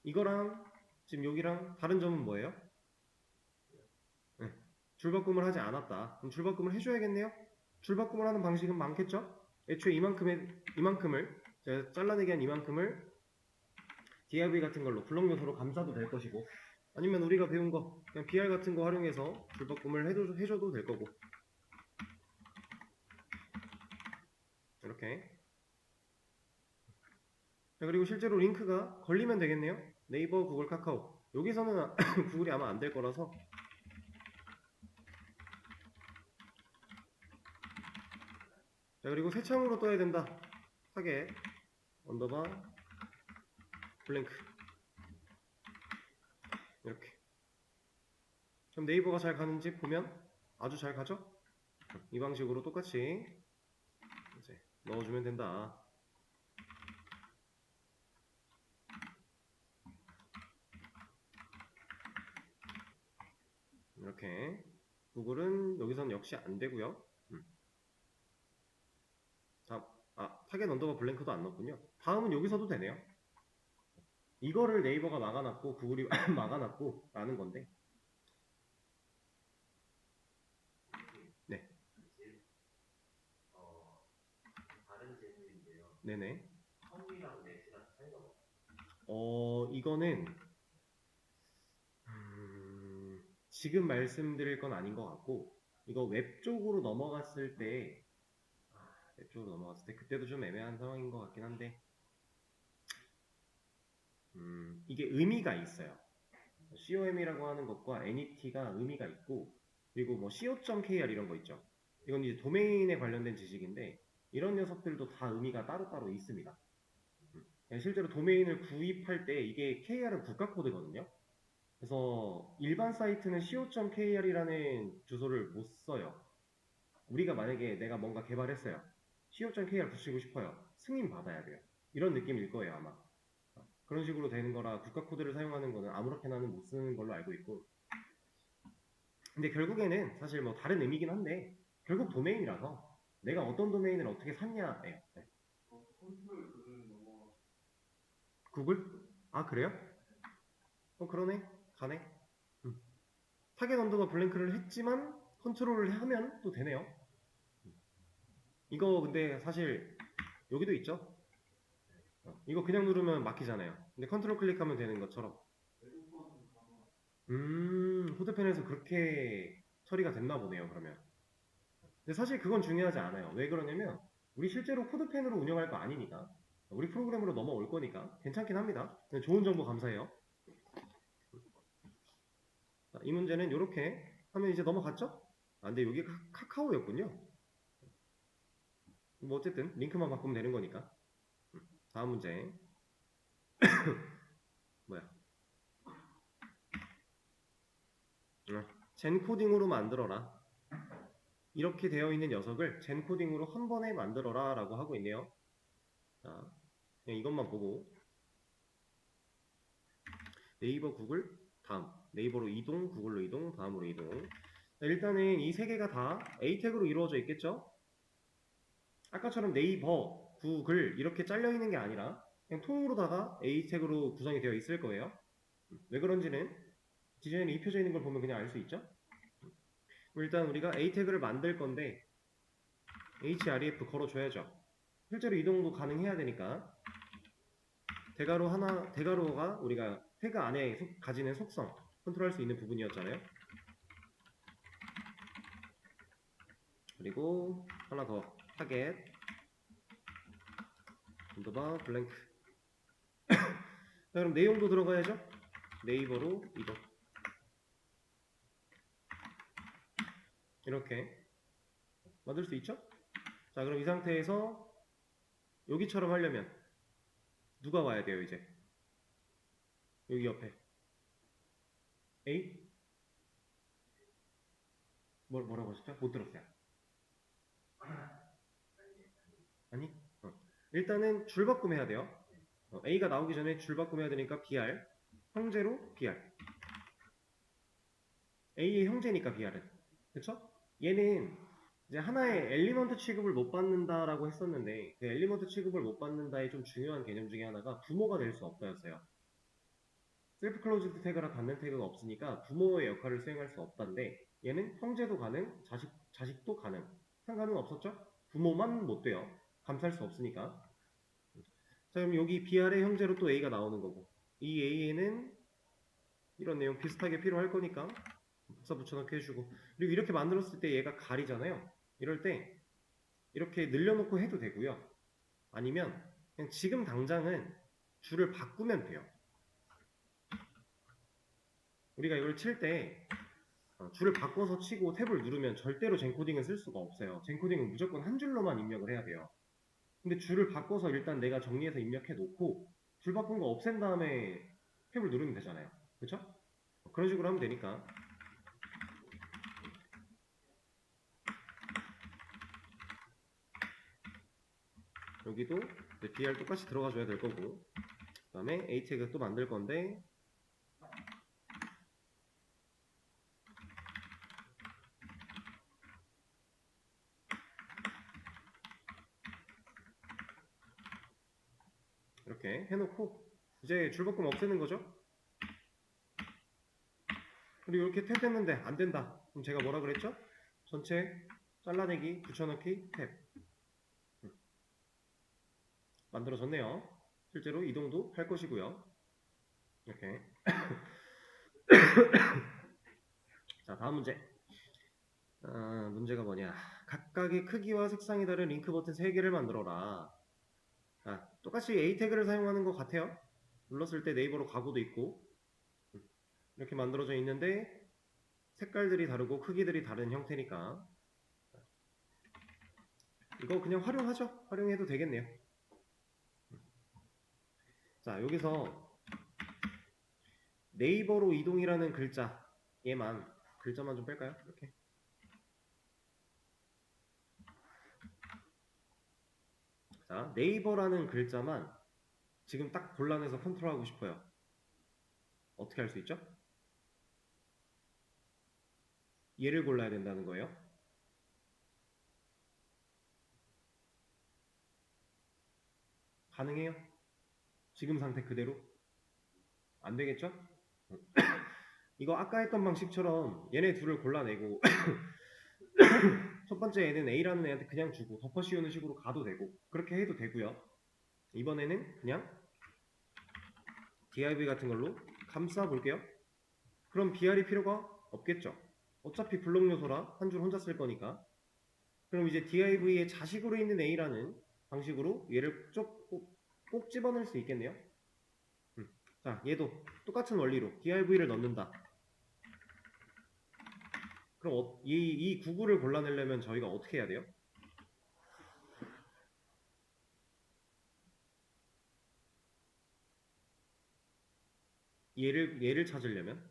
이거랑 지금 여기랑 다른 점은 뭐예요? 네, 줄바꿈을 하지 않았다. 그럼 줄바꿈을 해줘야겠네요? 줄바꿈을 하는 방식은 많겠죠? 애초에 이만큼을 제가 잘라내기 한 이만큼을 div 같은 걸로 블록 요소로 감싸도 될 것이고, 아니면 우리가 배운 거 그냥 br 같은 거 활용해서 줄바꿈을 해줘도 될 거고, 이렇게. 자, 그리고 실제로 링크가 걸리면 되겠네요. 네이버, 구글, 카카오. 여기서는 구글이 아마 안 될 거라서 자, 그리고 새 창으로 떠야 된다. 타겟 언더바 블랭크. 이렇게. 그럼 네이버가 잘 가는지 보면 아주 잘 가죠? 이 방식으로 똑같이 이제 넣어주면 된다. 이렇게 구글은 여기서는 역시 안 되고요. 다음, 타겟 언더바 블랭크도 안 넣었군요. 다음은 여기서도 되네요. 이거를 네이버가 막아놨고 구글이 막아놨고 라는 건데. 네. 다른 질문인데요. 네네. 컴이랑 넷이랑 차이가 뭐예요? 이거는 지금 말씀드릴 건 아닌 것 같고, 이거 웹 쪽으로 넘어갔을 때, 웹 쪽으로 넘어갔을 때 그때도 좀 애매한 상황인 것 같긴 한데, 이게 의미가 있어요. com이라고 하는 것과 net가 의미가 있고, 그리고 뭐 co.kr 이런 거 있죠. 이건 이제 도메인에 관련된 지식인데, 이런 녀석들도 다 의미가 따로따로 있습니다. 실제로 도메인을 구입할 때 이게 KR은 국가 코드거든요. 그래서 일반 사이트는 co.kr이라는 주소를 못 써요. 우리가 만약에 내가 뭔가 개발했어요. co.kr 붙이고 싶어요. 승인 받아야 돼요. 이런 느낌일 거예요, 아마. 그런 식으로 되는 거라 국가 코드를 사용하는 거는 아무렇게나는 못 쓰는 걸로 알고 있고. 근데 결국에는 사실 뭐 다른 의미긴 한데 결국 도메인이라서 내가 어떤 도메인을 어떻게 샀냐예요. 네. 구글? 아, 그래요? 그러네. 가네. 타겟 언더바 블랭크를 했지만 컨트롤을 하면 또 되네요. 이거 근데 사실 여기도 있죠. 이거 그냥 누르면 막히잖아요. 근데 컨트롤 클릭하면 되는 것처럼. 후드펜에서 그렇게 처리가 됐나 보네요, 그러면. 근데 사실 그건 중요하지 않아요. 왜 그러냐면 우리 실제로 코드펜으로 운영할 거 아니니까. 우리 프로그램으로 넘어올 거니까 괜찮긴 합니다. 좋은 정보 감사해요. 자, 이 문제는 이렇게 하면 이제 넘어갔죠? 근데 여기 카카오였군요. 뭐 어쨌든 링크만 바꾸면 되는 거니까. 다음 문제. 뭐야? 젠 코딩으로 만들어라. 이렇게 되어 있는 녀석을 젠 코딩으로 한 번에 만들어라 라고 하고 있네요. 자, 그냥 이것만 보고 네이버, 구글, 다음. 네이버로 이동, 구글로 이동, 다음으로 이동. 자, 일단은 이 세 개가 다 A 태그로 이루어져 있겠죠? 아까처럼 네이버, 구글 이렇게 잘려 있는 게 아니라 그냥 통으로다가 A 태그로 구성이 되어 있을 거예요. 왜 그런지는 디자인에 입혀져 있는 걸 보면 그냥 알 수 있죠? 일단 우리가 A 태그를 만들 건데 href 걸어줘야죠. 실제로 이동도 가능해야 되니까 대괄호가 우리가 태그 안에 가지는 속성 컨트롤할 수 있는 부분이었잖아요. 그리고 하나 더 타겟 언더바 블랭크. 자, 그럼 내용도 들어가야죠. 네이버로 이동. 이렇게 만들 수 있죠? 자, 그럼 이 상태에서 여기처럼 하려면 누가 와야 돼요, 이제? 여기 옆에. A? 뭐라고 하셨죠? 못 들었어요. 아니? 일단은 줄바꿈해야 돼요. A가 나오기 전에 줄바꿈해야 되니까 BR. 형제로 BR. A의 형제니까 BR은. 그쵸? 얘는 이제 하나의 엘리먼트 취급을 못 받는다라고 했었는데 그 엘리먼트 취급을 못 받는다의 좀 중요한 개념 중에 하나가 부모가 될 수 없다였어요. 셀프 클로즈드 태그라 닫는 태그가 없으니까 부모의 역할을 수행할 수 없다인데 얘는 형제도 가능, 자식도 가능. 상관은 없었죠? 부모만 못 돼요. 감쌀 수 없으니까. 자, 그럼 여기 BR의 형제로 또 A가 나오는 거고 이 A에는 이런 내용 비슷하게 필요할 거니까 복사 붙여넣기 해주고 그리고 이렇게 만들었을 때 얘가 가리잖아요. 이럴 때 이렇게 늘려놓고 해도 되고요. 아니면 그냥 지금 당장은 줄을 바꾸면 돼요. 우리가 이걸 칠 때 줄을 바꿔서 치고 탭을 누르면 절대로 젠코딩을 쓸 수가 없어요. 젠코딩은 무조건 한 줄로만 입력을 해야 돼요. 근데 줄을 바꿔서 일단 내가 정리해서 입력해 놓고 줄 바꾼 거 없앤 다음에 탭을 누르면 되잖아요. 그쵸? 그런 식으로 하면 되니까 여기도 이제 dr 똑같이 들어가 줘야 될 거고, 그 다음에 a 태그 또 만들 건데, 이렇게 해놓고 이제 줄바꿈 없애는 거죠. 그리고 이렇게 탭했는데 안 된다. 그럼 제가 뭐라 그랬죠? 전체 잘라내기, 붙여넣기, 탭. 만들어졌네요. 실제로 이동도 할 것이고요. 이렇게. 자, 다음 문제. 문제가 뭐냐? 각각의 크기와 색상이 다른 링크 버튼 3개를 만들어라. 똑같이 A 태그를 사용하는 것 같아요. 눌렀을 때 네이버로 가고도 있고, 이렇게 만들어져 있는데 색깔들이 다르고 크기들이 다른 형태니까 이거 그냥 활용하죠. 활용해도 되겠네요. 자, 여기서 네이버로 이동이라는 글자만 좀 뺄까요? 이렇게. 자, 네이버라는 글자만 지금 딱 골라내서 컨트롤하고 싶어요. 어떻게 할 수 있죠? 얘를 골라야 된다는 거예요. 가능해요? 지금 상태 그대로? 안 되겠죠? 이거 아까 했던 방식처럼 얘네 둘을 골라내고 첫 번째 애는 A라는 애한테 그냥 주고 덮어 씌우는 식으로 가도 되고 그렇게 해도 되고요. 이번에는 그냥 div 같은 걸로 감싸 볼게요. 그럼 br이 필요가 없겠죠. 어차피 블록 요소라 한 줄 혼자 쓸 거니까. 그럼 이제 div의 자식으로 있는 A라는 방식으로 얘를 꼭 집어넣을 수 있겠네요. 자, 얘도 똑같은 원리로 div를 넣는다. 그럼 이 구구를 골라내려면 저희가 어떻게 해야 돼요? 얘를 찾으려면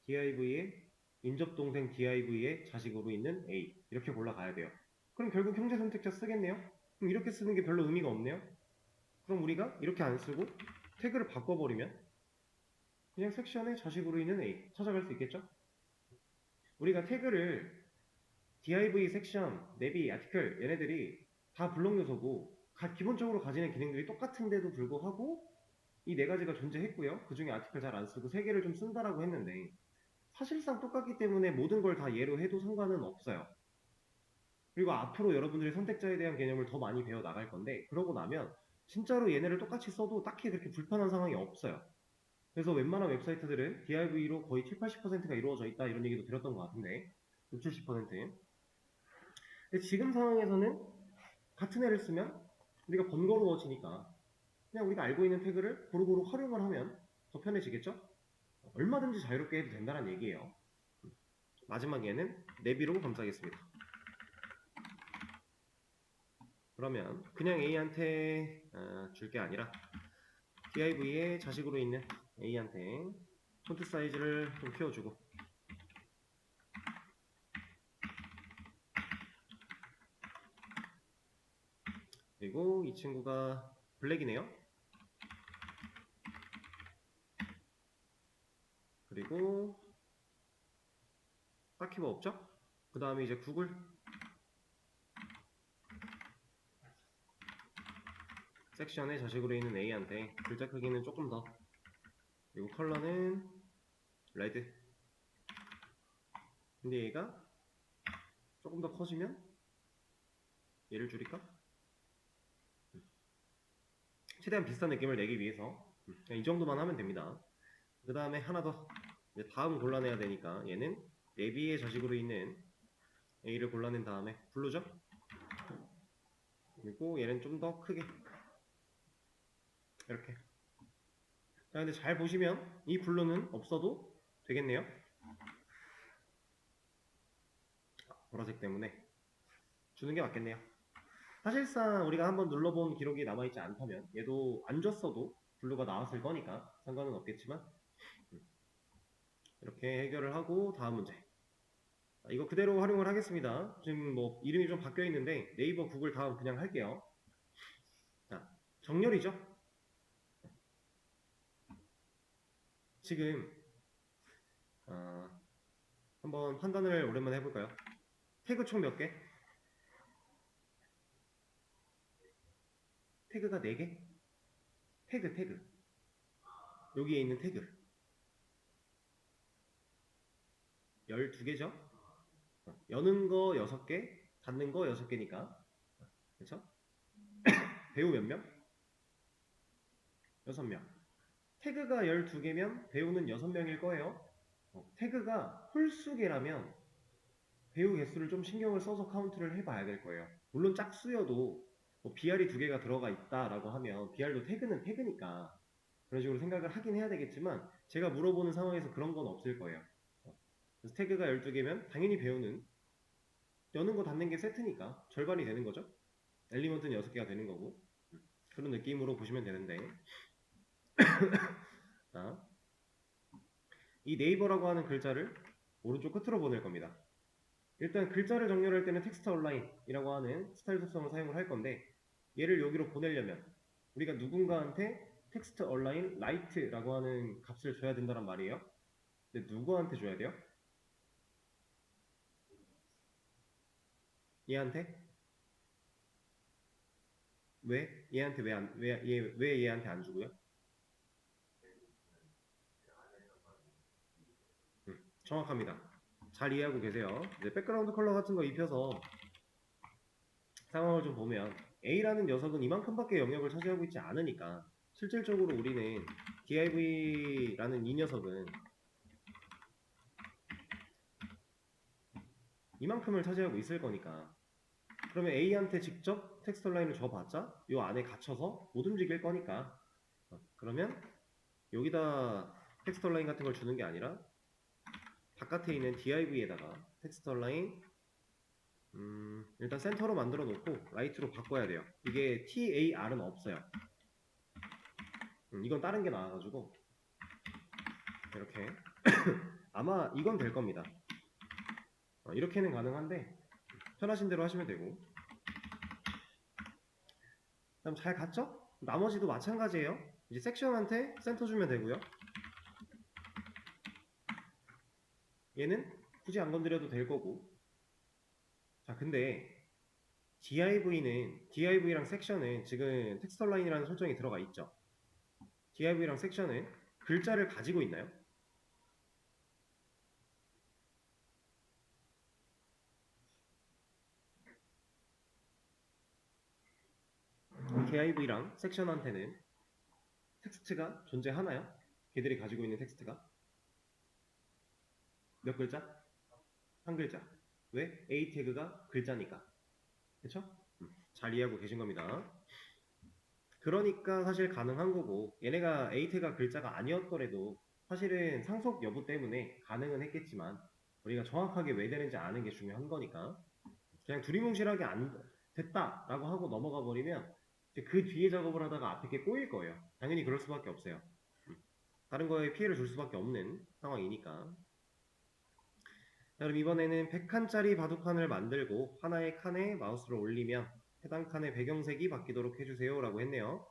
div의 인접동생 div의 자식으로 있는 A 이렇게 골라가야 돼요. 그럼 결국 형제 선택자 쓰겠네요. 그럼 이렇게 쓰는 게 별로 의미가 없네요. 그럼 우리가 이렇게 안 쓰고 태그를 바꿔버리면 그냥 섹션의 자식으로 있는 A 찾아갈 수 있겠죠? 우리가 태그를 div, 섹션, 내비, 아티클 얘네들이 다 블록 요소고 기본적으로 가지는 기능들이 똑같은데도 불구하고 이 네 가지가 존재했고요. 그 중에 아티클 잘 안 쓰고 세 개를 좀 쓴다라고 했는데 사실상 똑같기 때문에 모든 걸 다 얘로 해도 상관은 없어요. 그리고 앞으로 여러분들이 선택자에 대한 개념을 더 많이 배워 나갈 건데 그러고 나면 진짜로 얘네를 똑같이 써도 딱히 그렇게 불편한 상황이 없어요. 그래서 웬만한 웹사이트들은 div로 거의 7, 80%가 이루어져 있다 이런 얘기도 들었던 것 같은데 6, 70%. 근데 지금 상황에서는 같은 애를 쓰면 우리가 번거로워지니까 그냥 우리가 알고 있는 태그를 고루고루 활용을 하면 더 편해지겠죠? 얼마든지 자유롭게 해도 된다는 얘기예요. 마지막에는 내비로 감싸겠습니다. 그러면 그냥 A한테 줄 게 아니라 div의 자식으로 있는 A한테 폰트 사이즈를 좀 키워주고 그리고 이 친구가 블랙이네요. 그리고 딱히 뭐 없죠? 그 다음에 이제 구글 섹션의 자식으로 있는 A한테 글자 크기는 조금 더 그리고 컬러는 레드. 근데 얘가 조금 더 커지면 얘를 줄일까? 최대한 비슷한 느낌을 내기 위해서 이 정도만 하면 됩니다. 그 다음에 하나 더 이제 다음 골라내야 되니까 얘는 내비의 자식으로 있는 A를 골라낸 다음에 블루죠? 그리고 얘는 좀 더 크게 이렇게. 자, 근데 잘 보시면 이 블루는 없어도 되겠네요. 보라색 때문에 주는 게 맞겠네요. 사실상 우리가 한번 눌러본 기록이 남아있지 않다면 얘도 안 줬어도 블루가 나왔을 거니까 상관은 없겠지만 이렇게 해결을 하고 다음 문제. 이거 그대로 활용을 하겠습니다. 지금 뭐 이름이 좀 바뀌어 있는데 네이버, 구글 다음 그냥 할게요. 자, 정렬이죠. 지금 한번 판단을 오랜만에 해볼까요? 태그 총 몇 개? 태그가 4개? 태그. 여기에 있는 태그. 12개죠? 여는 거 6개, 닫는 거 6개니까. 그쵸? 배우 몇 명? 6명. 태그가 12개면 배우는 6명일 거예요. 태그가 홀수개라면 배우 개수를 좀 신경을 써서 카운트를 해봐야 될 거예요. 물론 짝수여도 뭐 BR이 2개가 들어가 있다라고 하면 BR도 태그는 태그니까 그런 식으로 생각을 하긴 해야 되겠지만 제가 물어보는 상황에서 그런 건 없을 거예요. 그래서 태그가 12개면 당연히 배우는 여는 거 닫는 게 세트니까 절반이 되는 거죠. 엘리먼트는 6개가 되는 거고 그런 느낌으로 보시면 되는데 자, 이 네이버라고 하는 글자를 오른쪽 끝으로 보낼 겁니다. 일단 글자를 정렬할 때는 텍스트 얼라인이라고 하는 스타일 속성을 사용을 할 건데 얘를 여기로 보내려면 우리가 누군가한테 텍스트 얼라인 라이트라고 하는 값을 줘야 된다는 말이에요. 근데 누구한테 줘야 돼요? 얘한테? 왜? 얘한테 왜 얘한테 안 주고요? 정확합니다. 잘 이해하고 계세요. 이제 백그라운드 컬러 같은 거 입혀서 상황을 좀 보면 A라는 녀석은 이만큼밖에 영역을 차지하고 있지 않으니까 실질적으로 우리는 div라는 이 녀석은 이만큼을 차지하고 있을 거니까 그러면 A한테 직접 텍스트 라인을 줘봤자 이 안에 갇혀서 못 움직일 거니까 그러면 여기다 텍스트 라인 같은 걸 주는 게 아니라 바깥에 있는 div에다가 텍스트 라인 일단 센터로 만들어 놓고 라이트로 바꿔야 돼요. 이게 tar은 없어요. 이건 다른 게 나와가지고 이렇게 아마 이건 될 겁니다. 이렇게는 가능한데 편하신 대로 하시면 되고 그럼 잘 갔죠? 나머지도 마찬가지예요. 이제 섹션한테 센터 주면 되고요. 얘는 굳이 안 건드려도 될 거고 자 근데 div랑 섹션은 지금 텍스트 라인이라는 설정이 들어가 있죠. div랑 섹션은 글자를 가지고 있나요? div랑 섹션한테는 텍스트가 존재하나요? 걔들이 가지고 있는 텍스트가 몇 글자? 한 글자. 왜? A 태그가 글자니까. 그쵸? 잘 이해하고 계신 겁니다. 그러니까 사실 가능한 거고 얘네가 A 태그가 글자가 아니었더라도 사실은 상속 여부 때문에 가능은 했겠지만 우리가 정확하게 왜 되는지 아는 게 중요한 거니까 그냥 두리뭉실하게 안 됐다라고 하고 넘어가 버리면 이제 그 뒤에 작업을 하다가 앞에 게 꼬일 거예요. 당연히 그럴 수밖에 없어요. 다른 거에 피해를 줄 수밖에 없는 상황이니까. 자, 그럼 이번에는 100칸짜리 바둑판을 만들고 하나의 칸에 마우스를 올리면 해당 칸의 배경색이 바뀌도록 해주세요 라고 했네요.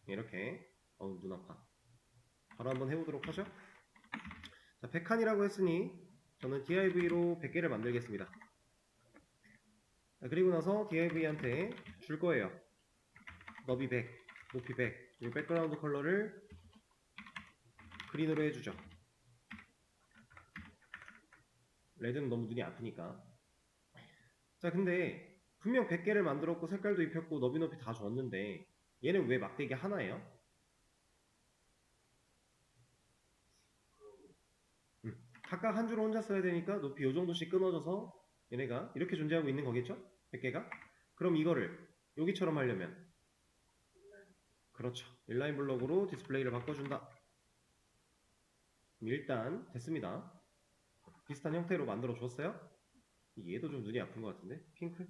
이렇게 눈 아파. 바로 한번 해보도록 하죠. 자, 100칸이라고 했으니 저는 div로 100개를 만들겠습니다. 자, 그리고 나서 div한테 줄 거예요. 너비 100, 높이 100, 그리고 백그라운드 컬러를 그린으로 해주죠. 레드는 너무 눈이 아프니까. 자, 근데 분명 100개를 만들었고 색깔도 입혔고 너비 높이 다 줬는데 얘는 왜 막대기 하나예요? 각각 한 줄을 혼자 써야 되니까 높이 요 정도씩 끊어져서 얘네가 이렇게 존재하고 있는 거겠죠? 100개가? 그럼 이거를 여기처럼 하려면 그렇죠. 인라인 블록으로 디스플레이를 바꿔준다. 일단 됐습니다. 비슷한 형태로 만들어 줬어요. 얘도 좀 눈이 아픈 것 같은데? 핑크?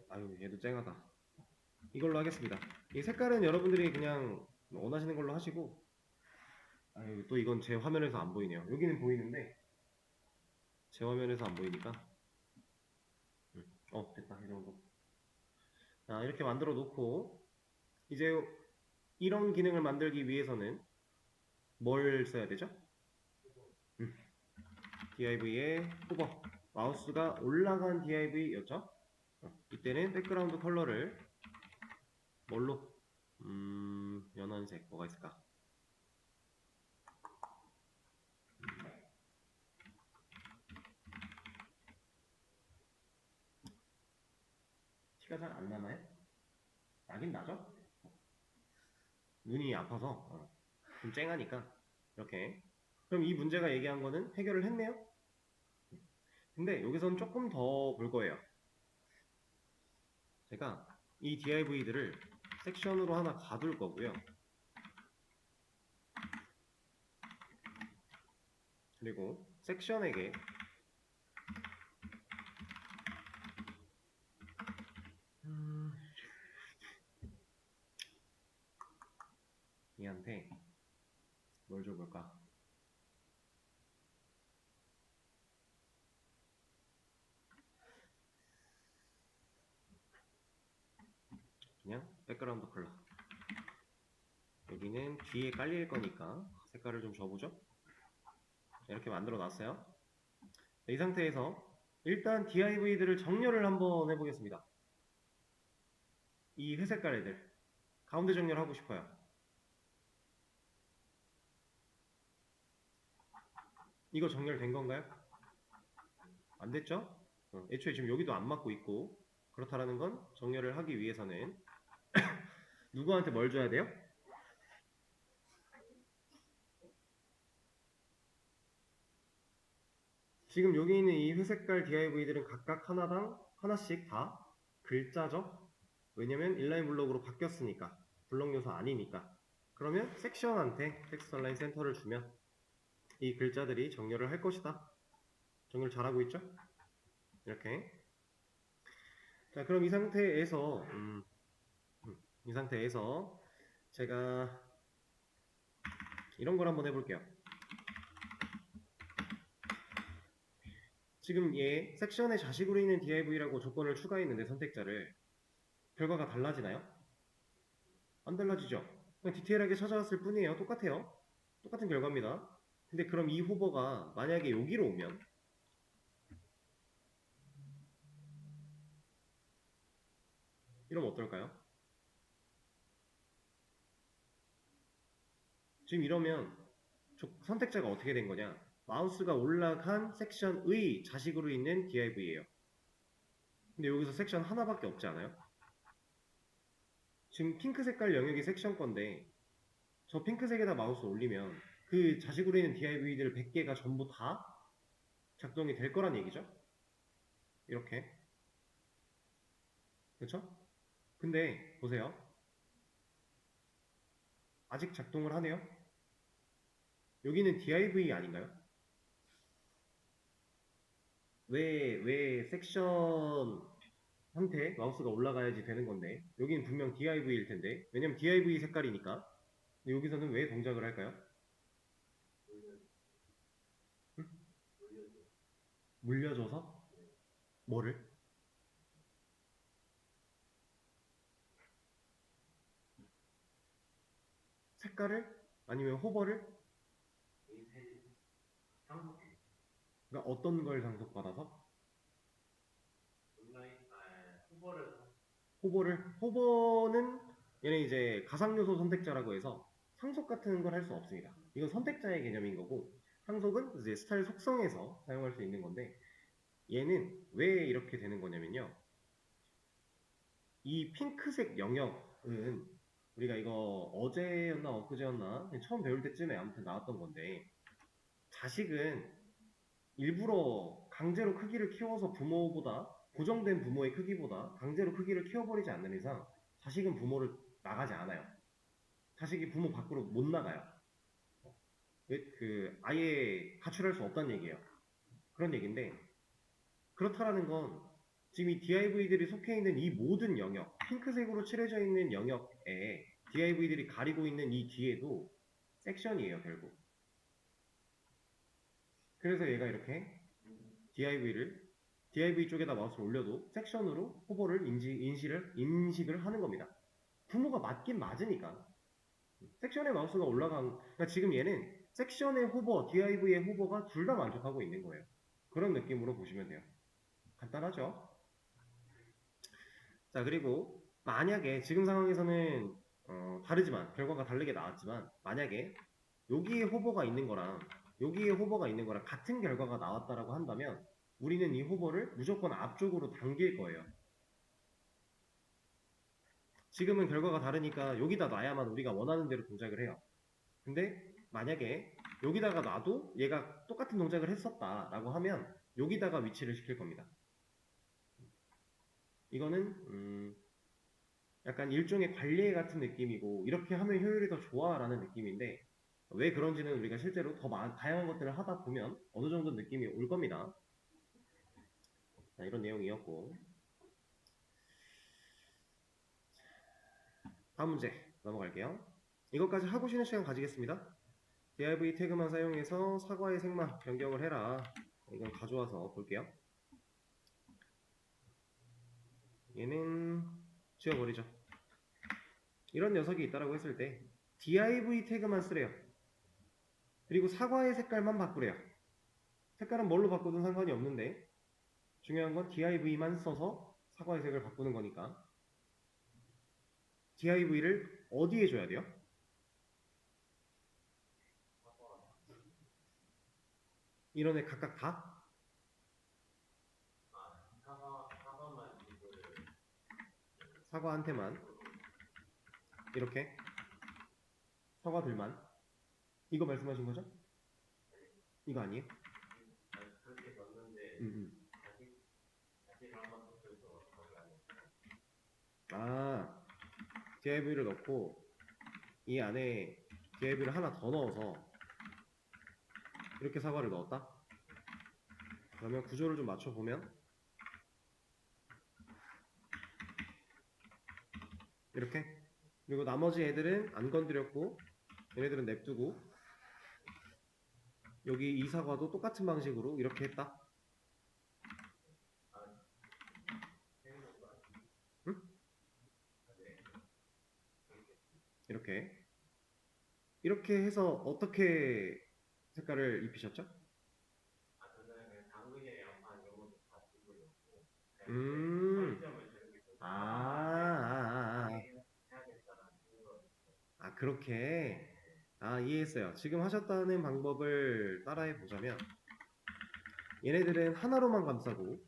아유 얘도 쨍하다. 이걸로 하겠습니다. 이 색깔은 여러분들이 그냥 원하시는 걸로 하시고 아유 또 이건 제 화면에서 안 보이네요. 여기는 보이는데 제 화면에서 안 보이니까. 됐다. 이 정도. 자, 이렇게 만들어 놓고 이제 이런 기능을 만들기 위해서는 뭘 써야 되죠? div의 호버. 마우스가 올라간 div였죠? 이때는 백그라운드 컬러를 뭘로? 연한색 뭐가 있을까? 티가 잘 안 나나요? 나긴 나죠? 눈이 아파서 좀 쨍하니까 이렇게. 그럼 이 문제가 얘기한 거는 해결을 했네요? 근데 여기서는 조금 더 볼 거예요. 제가 이 div들을 섹션으로 하나 가둘 거고요. 그리고 섹션에게 얘한테 뭘 줘볼까? 그냥 백그라운드 컬러. 여기는 뒤에 깔릴 거니까 색깔을 좀 줘보죠. 이렇게 만들어 놨어요. 이 상태에서 일단 div들을 정렬을 한번 해보겠습니다. 이 회색깔 애들 가운데 정렬하고 싶어요. 이거 정렬된 건가요? 안 됐죠? 애초에 지금 여기도 안 맞고 있고. 그렇다라는 건 정렬을 하기 위해서는 누구한테 뭘 줘야 돼요? 지금 여기 있는 이 회색깔 div들은 각각 하나당 하나씩 다 글자죠? 왜냐면 인라인 블록으로 바뀌었으니까. 블록 요소 아니니까. 그러면 섹션한테 텍스트 얼라인 센터를 주면 이 글자들이 정렬을 할 것이다. 정렬 잘하고 있죠? 이렇게. 자, 그럼 이 상태에서 제가 이런 걸 한번 해볼게요. 지금 얘 섹션에 자식으로 있는 div라고 조건을 추가했는데 선택자를 결과가 달라지나요? 안 달라지죠? 그냥 디테일하게 찾아왔을 뿐이에요. 똑같아요. 똑같은 결과입니다. 근데 그럼 이 호버가 만약에 여기로 오면 이러면 어떨까요? 지금 이러면 선택자가 어떻게 된 거냐? 마우스가 올라간 섹션의 자식으로 있는 div예요. 근데 여기서 섹션 하나밖에 없지 않아요? 지금 핑크 색깔 영역이 섹션 건데 저 핑크색에다 마우스 올리면 그 자식으로 있는 div들 100개가 전부 다 작동이 될 거란 얘기죠? 이렇게. 그렇죠? 근데 보세요. 아직 작동을 하네요. 여기는 div 아닌가요? 왜 섹션 상태 마우스가 올라가야지 되는 건데 여기는 분명 div일 텐데 왜냐면 div 색깔이니까. 근데 여기서는 왜 동작을 할까요? 응? 물려줘서? 뭐를? 색깔을? 아니면 호버를? 그러니까 어떤 걸 상속받아서? 호버는 얘는 이제 가상요소 선택자라고 해서 상속 같은 걸 할 수 없습니다. 이건 선택자의 개념인 거고 상속은 이제 스타일 속성에서 사용할 수 있는 건데 얘는 왜 이렇게 되는 거냐면요. 이 핑크색 영역은 우리가 이거 어제였나 엊그제였나 처음 배울 때쯤에 아무튼 나왔던 건데 자식은 일부러 강제로 크기를 키워서 부모보다 고정된 부모의 크기보다 강제로 크기를 키워버리지 않는 이상 자식은 부모를 나가지 않아요. 자식이 부모 밖으로 못 나가요. 아예 가출할 수 없다는 얘기예요. 그런 얘기인데 그렇다라는 건 지금 이 div들이 속해 있는 이 모든 영역, 핑크색으로 칠해져 있는 영역에 div들이 가리고 있는 이 뒤에도 섹션이에요, 결국. 그래서 얘가 이렇게 div 쪽에다 마우스를 올려도 섹션으로 호버를 인식을 하는 겁니다. 부모가 맞긴 맞으니까. 섹션에 마우스가 그러니까 지금 얘는 섹션의 호버, div의 호버가 둘 다 만족하고 있는 거예요. 그런 느낌으로 보시면 돼요. 간단하죠? 자, 그리고 만약에 지금 상황에서는 다르지만 결과가 다르게 나왔지만 만약에 여기에 호버가 있는 거랑 여기에 호버가 있는 거랑 같은 결과가 나왔다라고 한다면 우리는 이 호버를 무조건 앞쪽으로 당길 거예요. 지금은 결과가 다르니까 여기다 놔야만 우리가 원하는 대로 동작을 해요. 근데 만약에 여기다가 놔도 얘가 똑같은 동작을 했었다라고 하면 여기다가 위치를 시킬 겁니다. 이거는 약간 일종의 관리의 같은 느낌이고 이렇게 하면 효율이 더 좋아라는 느낌인데 왜 그런지는 우리가 실제로 더 다양한 것들을 하다 보면 어느 정도 느낌이 올 겁니다. 자, 이런 내용이었고 다음 문제 넘어갈게요. 이것까지 하고 쉬는 시간 가지겠습니다. div 태그만 사용해서 사과의 색만 변경을 해라. 이건 가져와서 볼게요. 얘는 지워버리죠. 이런 녀석이 있다라고 했을 때 div 태그만 쓰래요. 그리고 사과의 색깔만 바꾸래요. 색깔은 뭘로 바꾸든 상관이 없는데 중요한 건 div만 써서 사과의 색을 바꾸는 거니까 div를 어디에 줘야 돼요? 이런 애 각각 다? 사과만 이거를 사과한테만 이렇게 사과들만 이거 말씀하신 거죠? 이거 아니에요? 그렇게 넣는데 다시 한번 섞여서 거기 안에 아, div를 넣고 이 안에 div를 하나 더 넣어서 이렇게 사과를 넣었다? 그러면 구조를 좀 맞춰보면 이렇게 그리고 나머지 애들은 안 건드렸고 얘네들은 냅두고 여기 이 사과도 똑같은 방식으로 이렇게 했다. 응? 이렇게 해서 어떻게 색깔을 입히셨죠? 저는 당근이랑 양파 이런 것도 다 집어 넣고 음, 설정을 저렇게 아, 해야겠다라는 생각을 그렇게. 이해했어요. 지금 하셨다는 방법을 따라해 보자면, 얘네들은 하나로만 감싸고,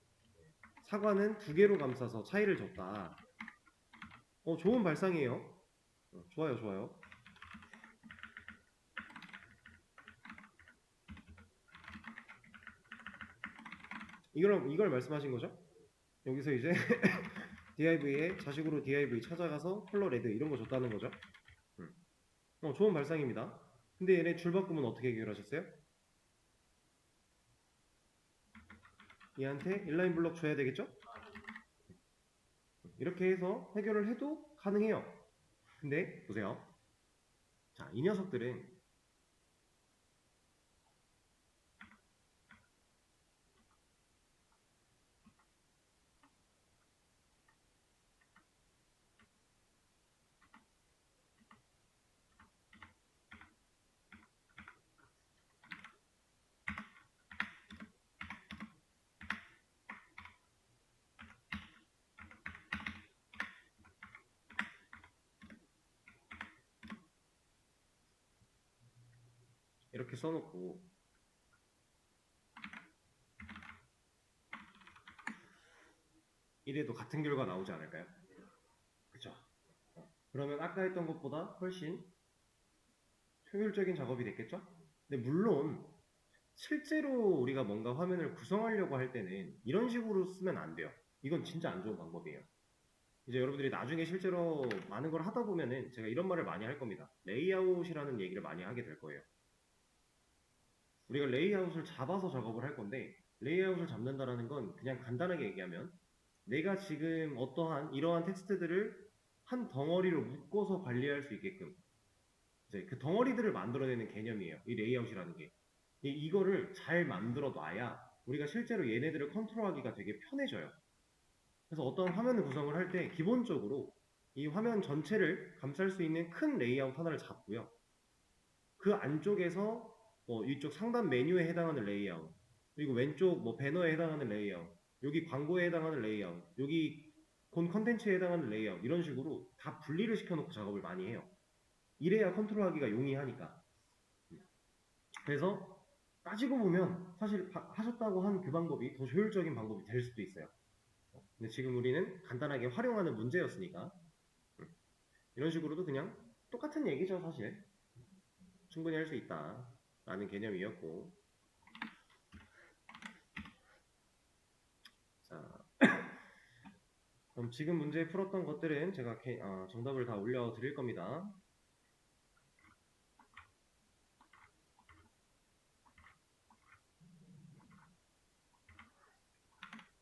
사과는 두 개로 감싸서 차이를 줬다. 좋은 발상이에요. 좋아요, 좋아요. 이걸 말씀하신 거죠? 여기서 이제 div에 자식으로 div 찾아가서 컬러 레드 이런 거 줬다는 거죠. 좋은 발상입니다. 근데 얘네 줄 바꾸면 어떻게 해결하셨어요? 얘한테 인라인 블록 줘야 되겠죠? 이렇게 해서 해결을 해도 가능해요. 근데 보세요. 자, 이 녀석들은 이렇게 써놓고 이래도 같은 결과 나오지 않을까요? 그쵸? 그러면 아까 했던 것보다 훨씬 효율적인 작업이 됐겠죠? 근데 물론 실제로 우리가 뭔가 화면을 구성하려고 할 때는 이런 식으로 쓰면 안 돼요. 이건 진짜 안 좋은 방법이에요. 이제 여러분들이 나중에 실제로 많은 걸 하다 보면은 제가 이런 말을 많이 할 겁니다. 레이아웃이라는 얘기를 많이 하게 될 거예요. 우리가 레이아웃을 잡아서 작업을 할 건데 레이아웃을 잡는다라는 건 그냥 간단하게 얘기하면 내가 지금 어떠한 이러한 텍스트들을 한 덩어리로 묶어서 관리할 수 있게끔 이제 그 덩어리들을 만들어내는 개념이에요. 이 레이아웃이라는 게. 이거를 잘 만들어 놔야 우리가 실제로 얘네들을 컨트롤하기가 되게 편해져요. 그래서 어떤 화면을 구성을 할 때 기본적으로 이 화면 전체를 감쌀 수 있는 큰 레이아웃 하나를 잡고요. 그 안쪽에서 뭐 이쪽 상단 메뉴에 해당하는 레이아웃, 그리고 왼쪽 뭐 배너에 해당하는 레이아웃, 여기 광고에 해당하는 레이아웃, 여기 본 컨텐츠에 해당하는 레이아웃, 이런 식으로 다 분리를 시켜놓고 작업을 많이 해요. 이래야 컨트롤하기가 용이하니까. 그래서 따지고 보면 사실 하셨다고 한 그 방법이 더 효율적인 방법이 될 수도 있어요. 근데 지금 우리는 간단하게 활용하는 문제였으니까 이런 식으로도 그냥 똑같은 얘기죠, 사실. 충분히 할 수 있다 라는 개념이었고, 자, 그럼 지금 문제 풀었던 것들은 제가 정답을 다 올려드릴 겁니다.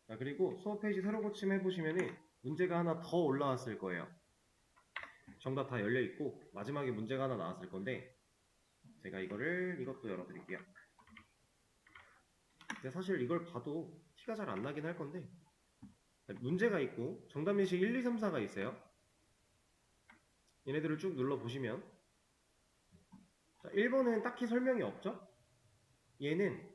자, 그리고 수업 페이지 새로 고침 해보시면은 문제가 하나 더 올라왔을 거예요. 정답 다 열려있고 마지막에 문제가 하나 나왔을 건데, 제가 이것도 열어드릴게요. 근데 사실 이걸 봐도 티가 잘 안 나긴 할 건데, 문제가 있고 정답 예시 1, 2, 3, 4가 있어요. 얘네들을 쭉 눌러보시면, 자, 1번은 딱히 설명이 없죠? 얘는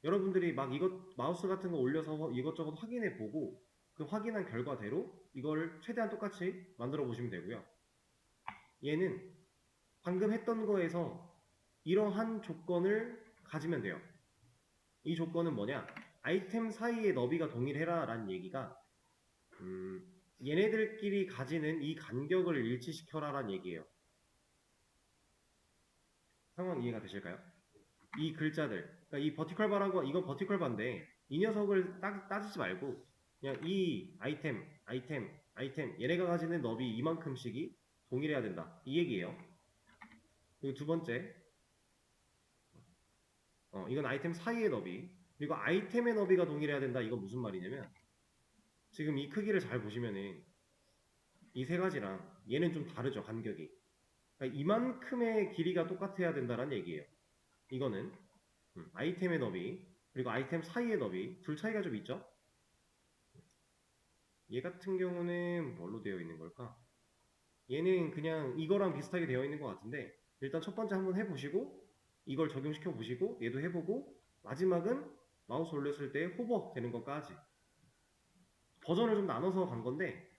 여러분들이 막 마우스 같은 거 올려서 이것저것 확인해 보고 그 확인한 결과대로 이걸 최대한 똑같이 만들어 보시면 되고요. 얘는 방금 했던 거에서 이러한 조건을 가지면 돼요. 이 조건은 뭐냐? 아이템 사이의 너비가 동일해라 라는 얘기가 얘네들끼리 가지는 이 간격을 일치시켜라 라는 얘기예요. 상황 이해가 되실까요? 이 글자들, 그러니까 이 버티컬 바라고, 이건 버티컬 바인데 이 녀석을 따지지 말고 그냥 이 아이템 얘네가 가지는 너비 이만큼씩이 동일해야 된다, 이 얘기예요. 그리고 두 번째, 이건 아이템 사이의 너비, 그리고 아이템의 너비가 동일해야 된다. 이건 무슨 말이냐면, 지금 이 크기를 잘 보시면은 이 세 가지랑 얘는 좀 다르죠, 간격이. 그러니까 이만큼의 길이가 똑같아야 된다는 얘기예요. 이거는 아이템의 너비, 그리고 아이템 사이의 너비, 둘 차이가 좀 있죠? 얘 같은 경우는 뭘로 되어 있는 걸까? 얘는 그냥 이거랑 비슷하게 되어 있는 것 같은데, 일단 첫 번째 한번 해보시고 이걸 적용시켜 보시고 얘도 해보고 마지막은 마우스 올렸을 때 호버 되는 것까지 버전을 좀 나눠서 간 건데,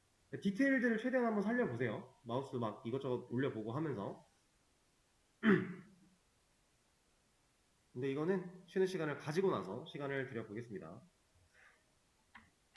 디테일들을 최대한 한번 살려보세요. 마우스 막 이것저것 올려보고 하면서. 근데 이거는 쉬는 시간을 가지고 나서 시간을 드려보겠습니다.